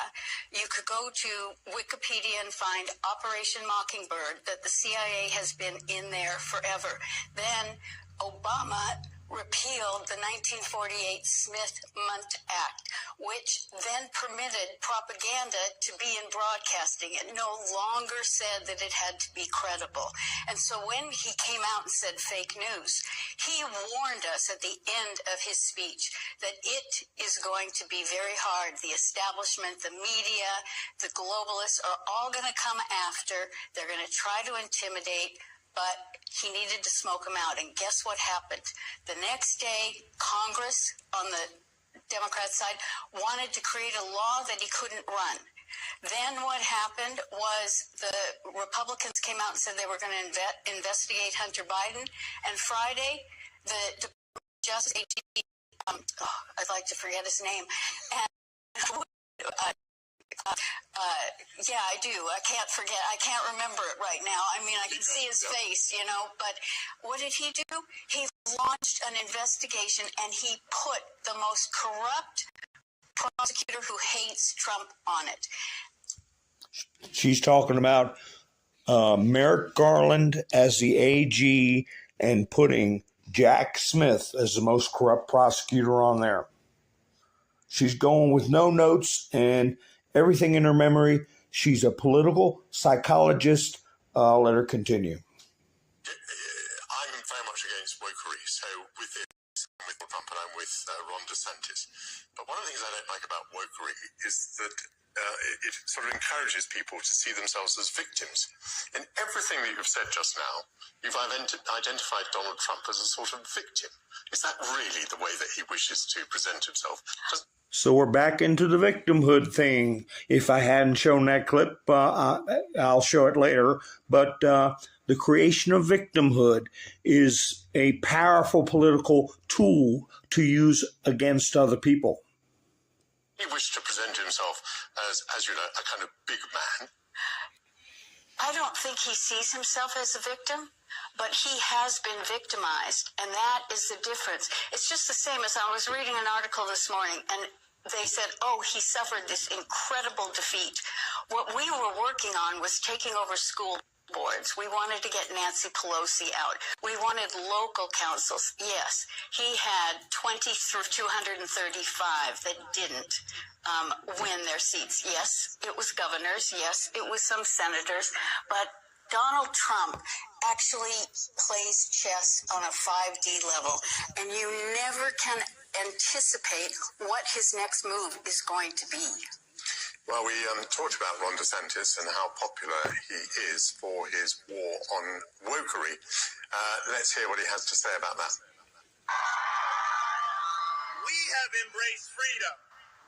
You could go to Wikipedia and find Operation Mockingbird, that the CIA has been in there forever. Then Obama repealed the 1948 Smith-Mundt Act, which then permitted propaganda to be in broadcasting. It no longer said that it had to be credible. And so when he came out and said fake news, he warned us at the end of his speech that it is going to be very hard. The establishment, the media, the globalists are all going to come after. They're going to try to intimidate, but he needed to smoke them out. And guess what happened? The next day, Congress on the Democrat side wanted to create a law that he couldn't run. Then what happened was the Republicans came out and said they were going to investigate Hunter Biden. And Friday, the Justice AG, I'd like to forget his name, and yeah, I do. I can't remember it right now. I mean, I can see his face, you know, but what did he do? He launched an investigation and he put the most corrupt prosecutor who hates Trump on it. She's talking about Merrick Garland as the AG and putting Jack Smith as the most corrupt prosecutor on there. She's going with no notes and everything in her memory. She's a political psychologist. I'll let her continue. I'm very much against wokery. So with this, I'm with Trump and I'm with Ron DeSantis. But one of the things I don't like about wokery is that it sort of encourages people to see themselves as victims. In everything that you've said just now, you've identified Donald Trump as a sort of victim. Is that really the way that he wishes to present himself? So we're back into the victimhood thing. If I hadn't shown that clip, I'll show it later. But the creation of victimhood is a powerful political tool to use against other people. He wished to present himself as you know, a kind of big man. I don't think he sees himself as a victim, but he has been victimized, and that is the difference. It's just the same as I was reading an article this morning, and they said, oh, he suffered this incredible defeat. What we were working on was taking over school boards. We wanted to get Nancy Pelosi out. We wanted local councils. Yes, he had 20 through 235 that didn't win their seats. Yes, it was governors. Yes, it was some senators. But Donald Trump actually plays chess on a 5D level, and you never can anticipate what his next move is going to be. Well, we talked about Ron DeSantis and how popular he is for his war on wokery. Let's hear what he has to say about that. We have embraced freedom.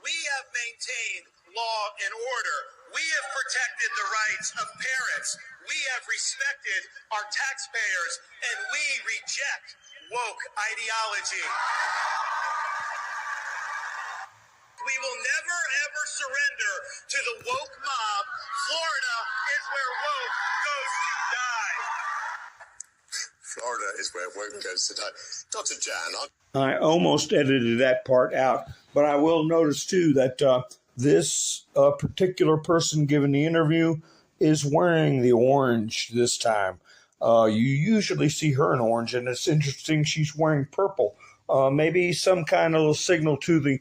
We have maintained law and order. We have protected the rights of parents. We have respected our taxpayers, and we reject woke ideology. will never, ever surrender to the woke mob. Florida is where woke goes to die. Florida is where woke goes to die. Dr. Jan, I almost edited that part out, but I will notice too that this particular person giving the interview is wearing the orange this time. You usually see her in orange, and it's interesting she's wearing purple. Maybe some kind of signal to the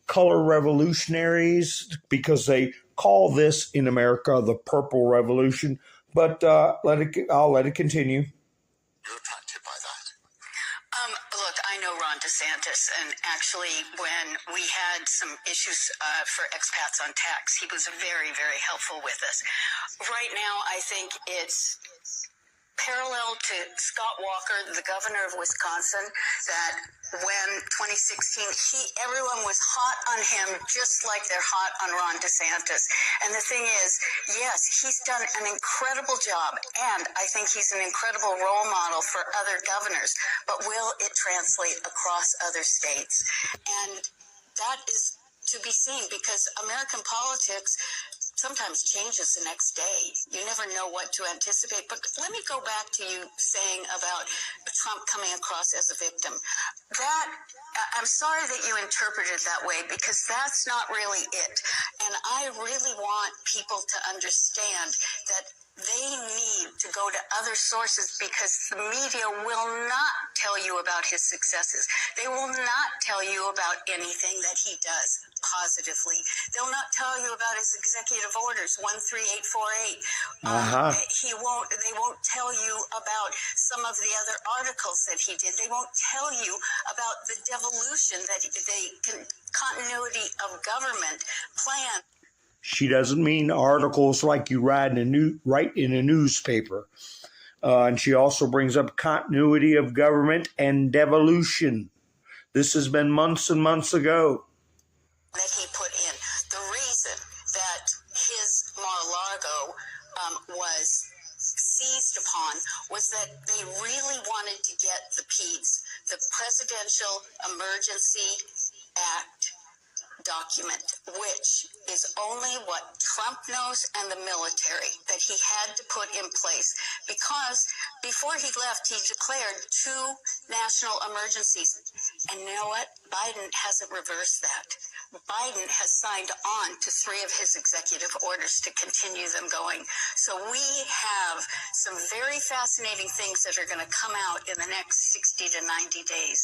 color revolutionaries, because they call this in America the Purple Revolution. But I'll let it continue. you're attracted by that. Look, I know Ron DeSantis, and actually when we had some issues for expats on tax, he was very, very helpful with us. Right now, I think it's parallel to Scott Walker, the governor of Wisconsin, that when 2016, everyone was hot on him just like they're hot on Ron DeSantis. And the thing is, yes, he's done an incredible job, and I think he's an incredible role model for other governors, but will it translate across other states? And that is to be seen, because American politics sometimes changes the next day. You never know what to anticipate. But let me go back to you saying about Trump coming across as a victim. I'm sorry that you interpreted it that way, because that's not really it. And I really want people to understand that they need to go to other sources, because the media will not tell you about his successes. They will not tell you about anything that he does positively. They'll not tell you about his executive orders 13848. They won't tell you about some of the other articles that he did. They won't tell you about the devolution, continuity of government plan. She doesn't mean articles like you write in a newspaper. And she also brings up continuity of government and devolution. This has been months and months ago. That he put in. The reason that his Mar-a-Lago was seized upon was that they really wanted to get the PEDS, the Presidential Emergency Act document, which is only what Trump knows and the military, that he had to put in place, because before he left, he declared 2 national emergencies. And you know what? Biden hasn't reversed that. Biden has signed on to 3 of his executive orders to continue them going. So we have some very fascinating things that are going to come out in the next 60 to 90 days.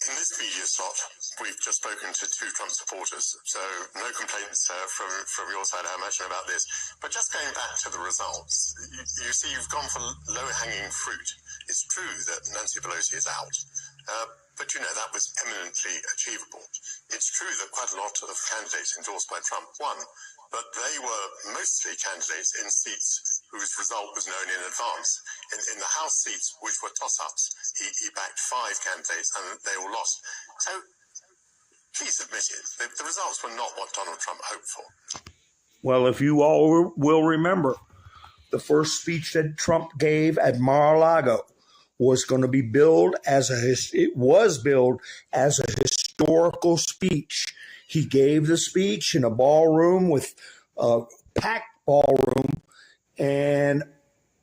In this media slot, we've just spoken to 2 Trump supporters, so no complaints from your side, I imagine, about this. But just going back to the results, you see you've gone for low-hanging fruit. It's true that Nancy Pelosi is out, but you know that was eminently achievable. It's true that quite a lot of candidates endorsed by Trump won, but they were mostly candidates in seats whose result was known in advance. In the House seats, which were toss-ups, he backed 5 candidates and they all lost. So, please admit it, the results were not what Donald Trump hoped for. Well, if you all will remember, the first speech that Trump gave at Mar-a-Lago was going to be billed as a historical speech. He gave the speech in a ballroom with a packed ballroom, and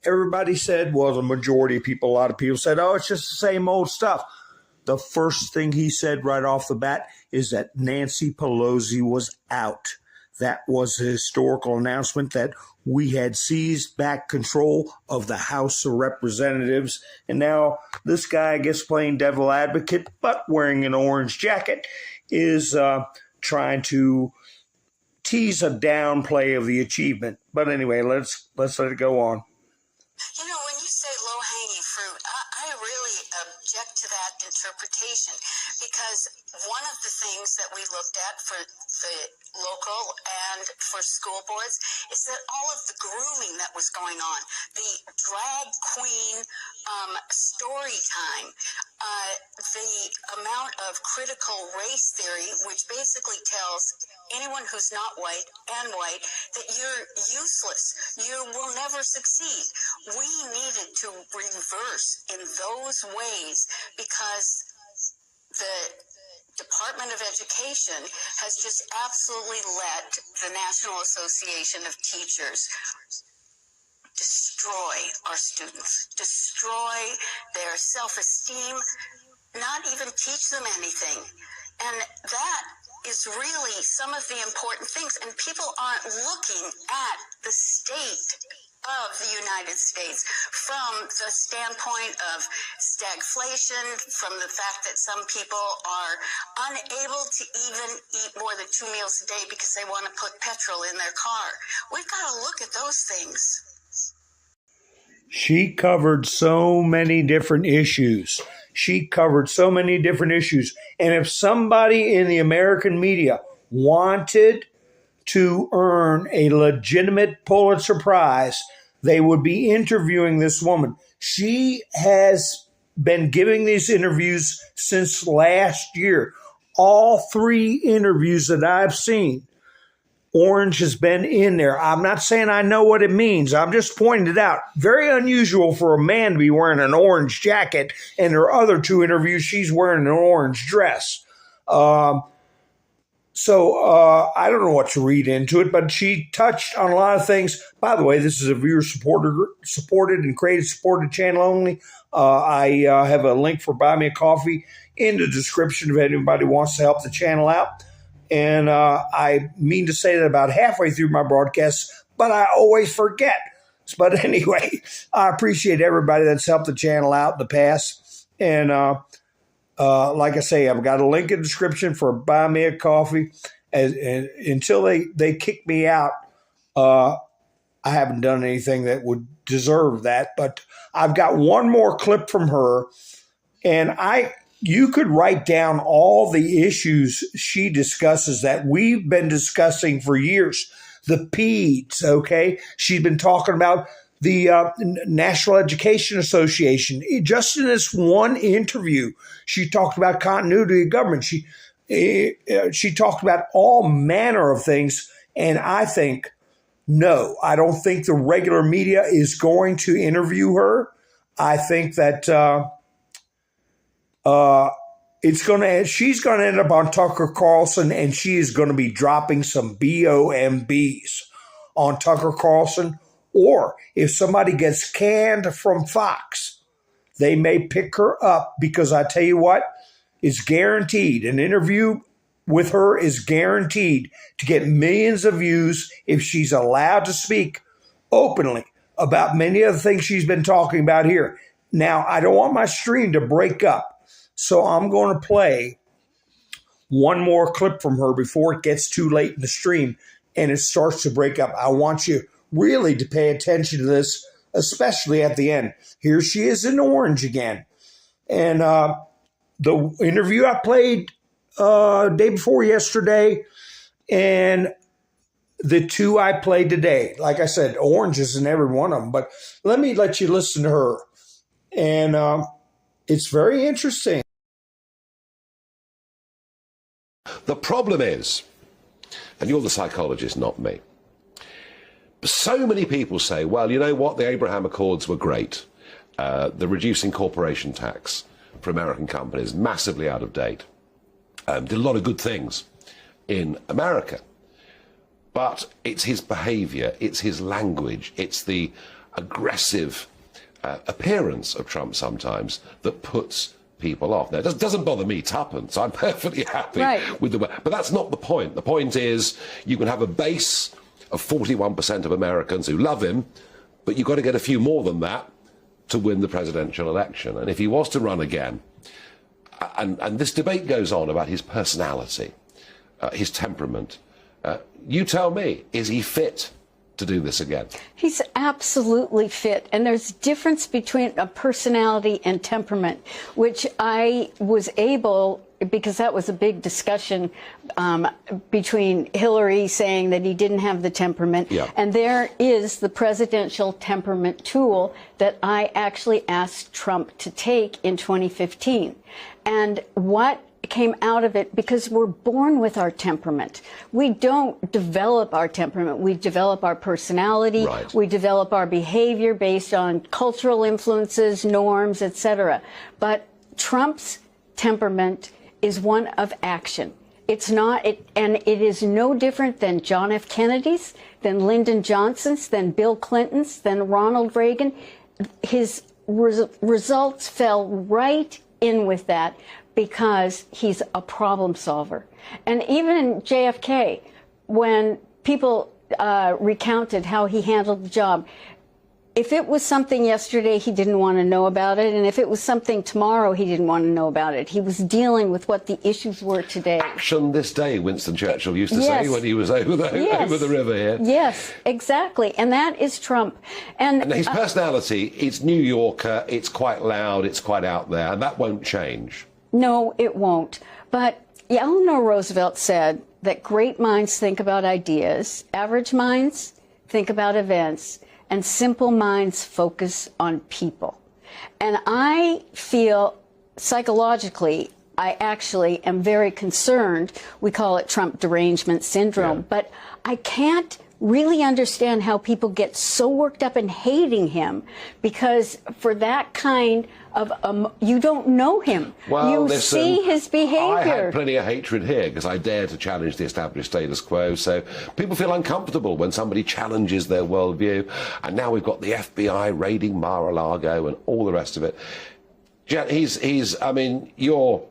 everybody said, well, the majority of people, a lot of people said, oh, it's just the same old stuff. The first thing he said right off the bat is that Nancy Pelosi was out. That was a historical announcement that we had seized back control of the House of Representatives. And now this guy, I guess, playing devil advocate, but wearing an orange jacket, is trying to tease a downplay of the achievement. But anyway, let's let it go on. You know, when you say low-hanging fruit, I really object to that interpretation, because one of the things that we looked at for the local and for school boards is that all of the grooming that was going on, the drag queen story time, the amount of critical race theory, which basically tells anyone who's not white and white that you're useless, you will never succeed. We needed to reverse in those ways, because the Department of Education has just absolutely let the National Association of Teachers destroy our students, destroy their self-esteem, not even teach them anything. And that is really some of the important things. And people aren't looking at the state of the United States from the standpoint of stagflation, from the fact that some people are unable to even eat more than 2 meals a day because they want to put petrol in their car. We've got to look at those things. She covered so many different issues. And if somebody in the American media wanted to earn a legitimate Pulitzer Prize, they would be interviewing this woman. She has been giving these interviews since last year. All 3 interviews that I've seen, orange has been in there. I'm not saying I know what it means. I'm just pointing it out. Very unusual for a man to be wearing an orange jacket, and her other 2 interviews, she's wearing an orange dress. So I don't know what to read into it, but she touched on a lot of things. By the way, this is a viewer-supported and creator-supported channel only. I have a link for Buy Me a Coffee in the description if anybody wants to help the channel out. And I mean to say that about halfway through my broadcasts, but I always forget. But anyway, I appreciate everybody that's helped the channel out in the past. And like I say, I've got a link in the description for Buy Me a Coffee. Until they kick me out, I haven't done anything that would deserve that. But I've got one more clip from her, and you could write down all the issues she discusses that we've been discussing for years. The PEDS, okay? She's been talking about the National Education Association. Just in this one interview, she talked about continuity of government. She talked about all manner of things, and I think, no, I don't think the regular media is going to interview her. I think that she's going to end up on Tucker Carlson, and she is going to be dropping some BOMBs on Tucker Carlson. Or if somebody gets canned from Fox, they may pick her up, because I tell you what, it's guaranteed. An interview with her is guaranteed to get millions of views if she's allowed to speak openly about many of the things she's been talking about here. Now, I don't want my stream to break up, so I'm going to play one more clip from her before it gets too late in the stream and it starts to break up. I want you really to pay attention to this, especially at the end. Here she is in orange again. And the interview I played day before yesterday, and the 2 I played today. Like I said, orange is in every one of them. But let me let you listen to her. And it's very interesting. The problem is, and you're the psychologist, not me, so many people say, well, you know what, the Abraham Accords were great. The reducing corporation tax for American companies, massively out of date. Did a lot of good things in America. But it's his behavior, it's his language, it's the aggressive appearance of Trump sometimes that puts people off. Now, it doesn't bother me tuppence. I'm perfectly happy with the way. But that's not the point. The point is you can have a base of 41% of Americans who love him, but you've got to get a few more than that to win the presidential election. And if he was to run again, and this debate goes on about his personality, his temperament, you tell me, is he fit to do this again? He's absolutely fit. And there's a difference between a personality and temperament, which I was able, because that was a big discussion between Hillary saying that he didn't have the temperament. Yeah. And there is the presidential temperament tool that I actually asked Trump to take in 2015. And what came out of it, because we're born with our temperament. We don't develop our temperament. We develop our personality. Right. We develop our behavior based on cultural influences, norms, etc. But Trump's temperament is one of action. It's not, and it is no different than John F. Kennedy's, than Lyndon Johnson's, than Bill Clinton's, than Ronald Reagan. His results fell right in with that because he's a problem solver. And even JFK, when people recounted how he handled the job, if it was something yesterday, he didn't want to know about it. And if it was something tomorrow, he didn't want to know about it. He was dealing with what the issues were today. Action this day, Winston Churchill used to Yes. say when he was over the river here. Yes, exactly. And that is Trump. And his personality, it's New Yorker, it's quite loud, it's quite out there, and that won't change. No, it won't. But Eleanor Roosevelt said that great minds think about ideas, average minds think about events, and simple minds focus on people. And I feel psychologically, I actually am very concerned. We call it Trump derangement syndrome, but I can't really understand how people get so worked up in hating him, because for that kind of you don't know him. Well, you listen, see his behavior. I had plenty of hatred here because I dare to challenge the established status quo. So people feel uncomfortable when somebody challenges their worldview. And now we've got the FBI raiding Mar-a-Lago and all the rest of it. Jen, I mean, you're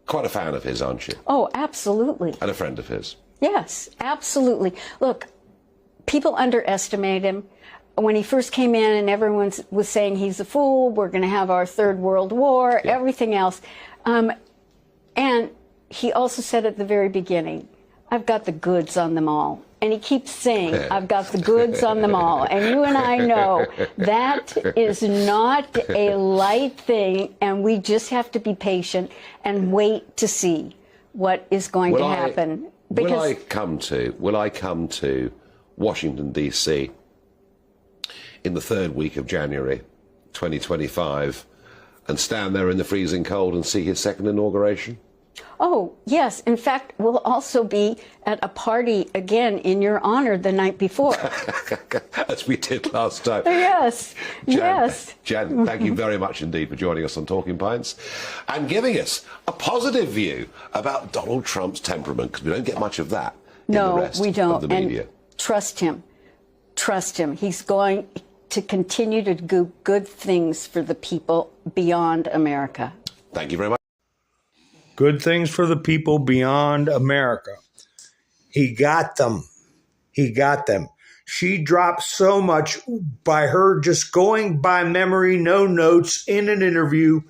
quite a fan of his, aren't you? Oh, absolutely. And a friend of his. Yes, absolutely. Look, people underestimate him. When he first came in and everyone was saying he's a fool, we're going to have our third world war, everything else. And he also said at the very beginning, I've got the goods on them all. And he keeps saying, I've got the goods on them all. And you and I know that is not a light thing. And we just have to be patient and wait to see what is going to happen. Will I come to Washington, D.C. in the third week of January 2025 and stand there in the freezing cold and see his second inauguration? Oh, yes. In fact, we'll also be at a party again in your honor the night before. As we did last time. Yes, yes. Jan, thank you very much indeed for joining us on Talking Pints and giving us a positive view about Donald Trump's temperament, because we don't get much of that in the rest we don't. of the media. And trust him. Trust him. He's going to continue to do good things for the people beyond America. Thank you very much. Good things for the people beyond America. He got them. He got them. She dropped so much by her just going by memory, no notes in an interview.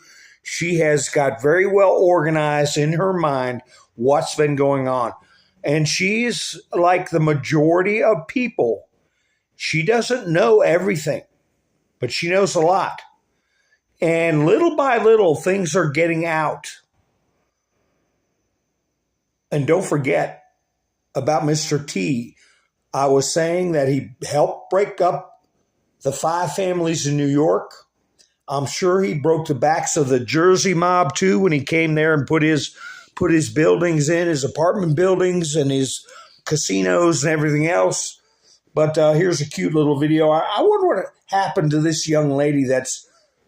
She has got very well organized in her mind what's been going on. And she's like the majority of people. She doesn't know everything, but she knows a lot. And little by little, things are getting out. And don't forget about Mr. T. I was saying that he helped break up the 5 families in New York. I'm sure he broke the backs of the Jersey mob too when he came there and put his buildings in, his apartment buildings and his casinos and everything else. But here's a cute little video. I wonder what happened to this young lady that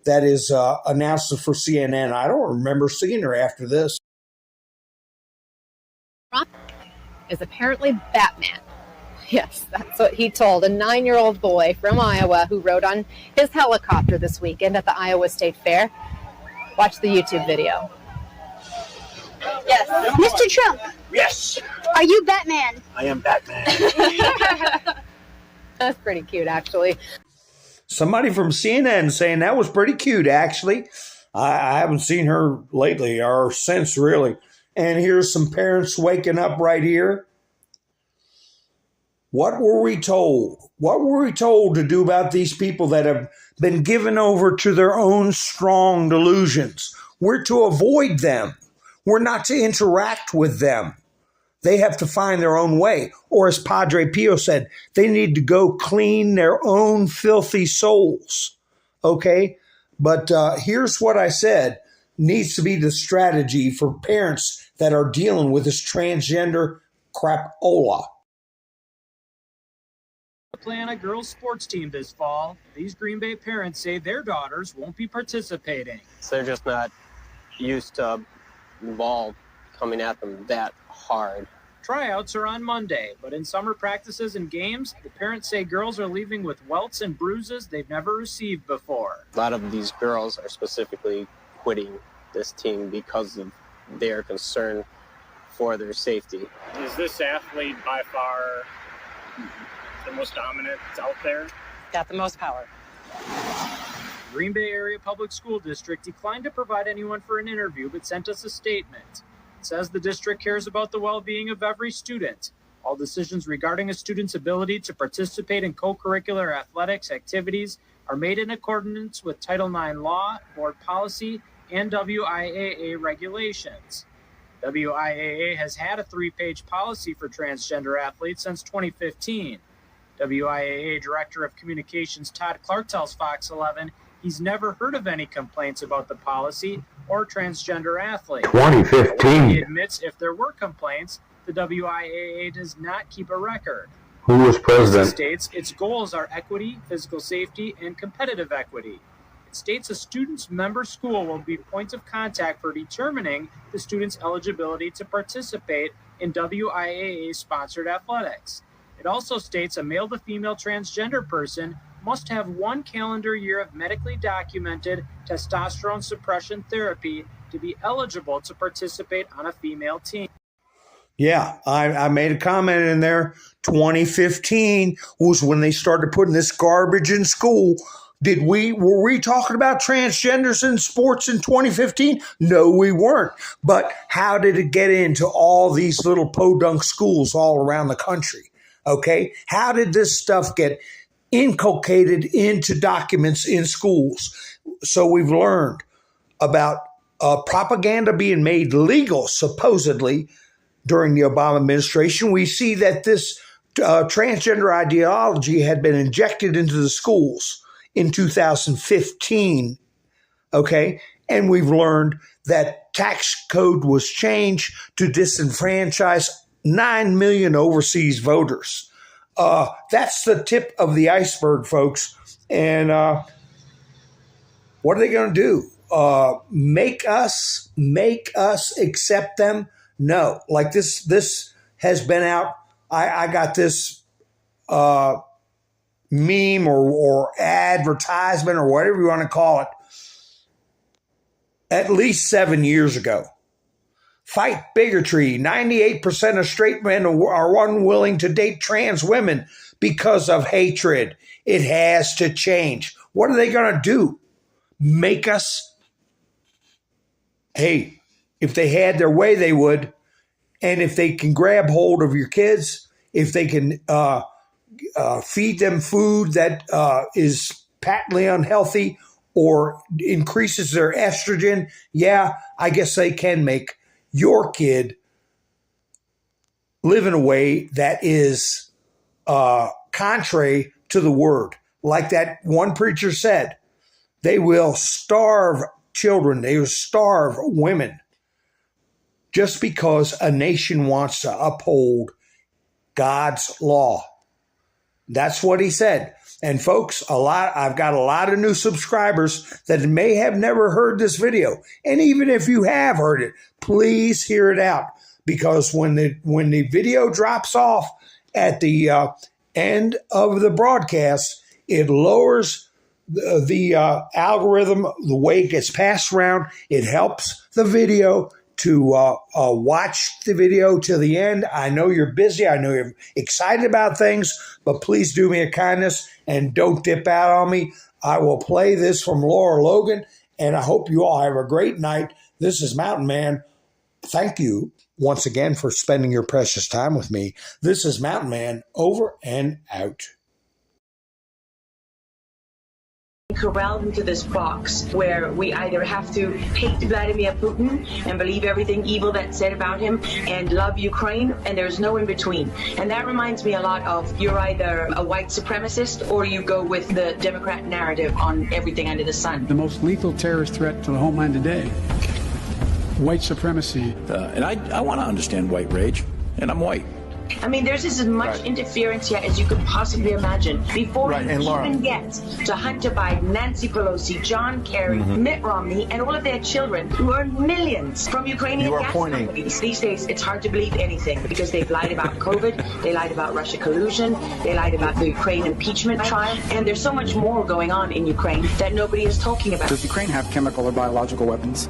is announced for CNN. I don't remember seeing her after this. Trump is apparently Batman. Yes, that's what he told a 9-year-old boy from Iowa who rode on his helicopter this weekend at the Iowa State Fair. Watch the YouTube video. Yes. Mr. Trump. Yes. Are you Batman? I am Batman. That's pretty cute, actually. Somebody from CNN saying that was pretty cute, actually. I haven't seen her lately or since, really. And here's some parents waking up right here. What were we told? What were we told to do about these people that have been given over to their own strong delusions? We're to avoid them. We're not to interact with them. They have to find their own way. Or as Padre Pio said, they need to go clean their own filthy souls. Okay? But here's what I said needs to be the strategy for parents that are dealing with this transgender crapola. Plan a girls' sports team this fall. These Green Bay parents say their daughters won't be participating. So they're just not used to ball coming at them that hard. Tryouts are on Monday, but in summer practices and games, the parents say girls are leaving with welts and bruises they've never received before. A lot of these girls are specifically quitting this team because of their concern for their safety. Is this athlete by far the most dominant out there? Got the most power. Green Bay Area Public School District declined to provide anyone for an interview, but sent us a statement. It says the district cares about the well-being of every student. All decisions regarding a student's ability to participate in co-curricular athletics activities are made in accordance with Title IX law, board policy, and WIAA regulations. WIAA has had a 3-page policy for transgender athletes since 2015. WIAA Director of Communications Todd Clark tells Fox 11 he's never heard of any complaints about the policy or transgender athletes. 2015. He admits if there were complaints, the WIAA does not keep a record. Who was president? It states its goals are equity, physical safety, and competitive equity. It states a student's member school will be point of contact for determining the student's eligibility to participate in WIAA-sponsored athletics. It also states a male to female transgender person must have 1 calendar year of medically documented testosterone suppression therapy to be eligible to participate on a female team. Yeah, I made a comment in there. 2015 was when they started putting this garbage in school. Were we talking about transgenders in sports in 2015? No, we weren't. But how did it get into all these little podunk schools all around the country? Okay, how did this stuff get inculcated into documents in schools? So we've learned about propaganda being made legal, supposedly, during the Obama administration. We see that this transgender ideology had been injected into the schools in 2015, okay? And we've learned that tax code was changed to disenfranchise 9 million overseas voters. That's the tip of the iceberg, folks. And what are they going to do? Make us accept them? No. Like this has been out. I got this meme or advertisement or whatever you want to call it at least 7 years ago. Fight bigotry. 98% of straight men are unwilling to date trans women because of hatred. It has to change. What are they going to do? Make us? Hey, if they had their way, they would. And if they can grab hold of your kids, if they can feed them food that is patently unhealthy or increases their estrogen, yeah, I guess they can make your kid live in a way that is contrary to the word. Like that one preacher said, they will starve children, they will starve women just because a nation wants to uphold God's law. That's what he said. And folks, I've got a lot of new subscribers that may have never heard this video. And even if you have heard it, please hear it out. Because when the video drops off at the end of the broadcast, it lowers the algorithm, the way it gets passed around. It helps the video to watch the video to the end. I know you're busy. I know you're excited about things, but please do me a kindness and don't dip out on me. I will play this from Laura Logan, and I hope you all have a great night. This is Mountain Man. Thank you once again for spending your precious time with me. This is Mountain Man, over and out. Corralled into this box where we either have to hate Vladimir Putin and believe everything evil that's said about him and love Ukraine, and there's no in between. And that reminds me a lot of you're either a white supremacist or you go with the Democrat narrative on everything under the sun. The most lethal terrorist threat to the homeland today, white supremacy. And I want to understand white rage, and I'm white. I mean, there's as much interference here as you could possibly imagine. Before you even get to Hunter Biden, Nancy Pelosi, John Kerry, Mitt Romney, and all of their children who earn millions from Ukrainian gas companies. These days, it's hard to believe anything because they've lied about COVID, they lied about Russia collusion, they lied about the Ukraine impeachment trial, and there's so much more going on in Ukraine that nobody is talking about. Does Ukraine have chemical or biological weapons?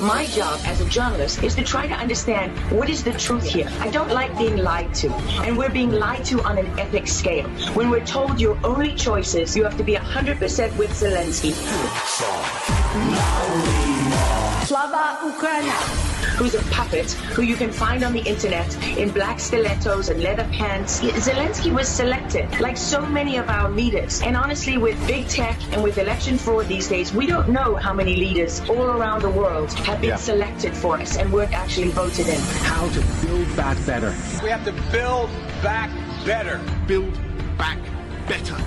My job as a journalist is to try to understand what is the truth here. I don't like being lied to, and we're being lied to on an epic scale. When we're told your only choice is you have to be 100% with Zelensky. Slava Ukraina, who's a puppet who you can find on the internet in black stilettos and leather pants. Zelensky was selected, like so many of our leaders. And honestly, with big tech and with election fraud these days, we don't know how many leaders all around the world have been selected for us and weren't actually voted in. How to build back better. We have to build back better. Build back better.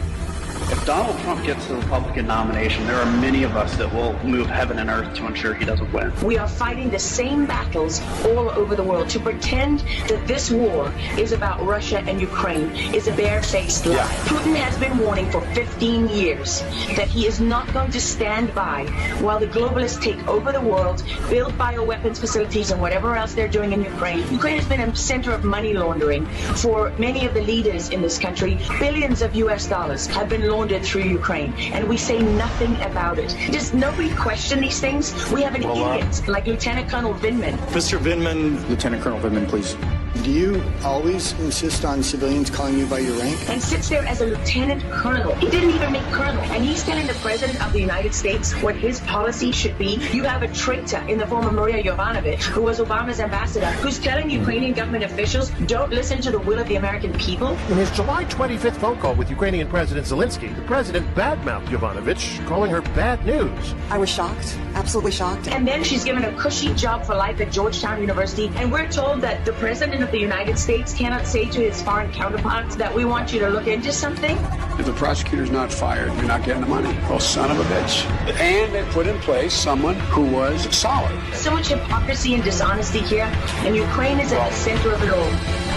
If Donald Trump gets the Republican nomination, there are many of us that will move heaven and earth to ensure he doesn't win. We are fighting the same battles all over the world. To pretend that this war is about Russia and Ukraine is a barefaced lie. Putin has been warning for 15 years that he is not going to stand by while the globalists take over the world, build bioweapons facilities and whatever else they're doing in Ukraine. Ukraine has been a center of money laundering for many of the leaders in this country. Billions of US dollars have been laundered through Ukraine, and we say nothing about it. Does nobody question these things? We have an idiot like Lieutenant Colonel Vindman. Mr. Vindman. Lieutenant Colonel Vindman, please. Do you always insist on civilians calling you by your rank? And sits there as a lieutenant colonel. He didn't even make colonel. And he's telling the president of the United States what his policy should be. You have a traitor in the form of Maria Yovanovitch, who was Obama's ambassador, who's telling Ukrainian government officials, don't listen to the will of the American people. In his July 25th phone call with Ukrainian President Zelensky, the president badmouthed Yovanovitch, calling her bad news. I was shocked, absolutely shocked. And then she's given a cushy job for life at Georgetown University, and we're told that the president of the United States cannot say to his foreign counterparts that we want you to look into something. If the prosecutor's not fired, you're not getting the money. Oh, son of a bitch. And they put in place someone who was solid. So much hypocrisy and dishonesty here, and Ukraine is at the center of it all.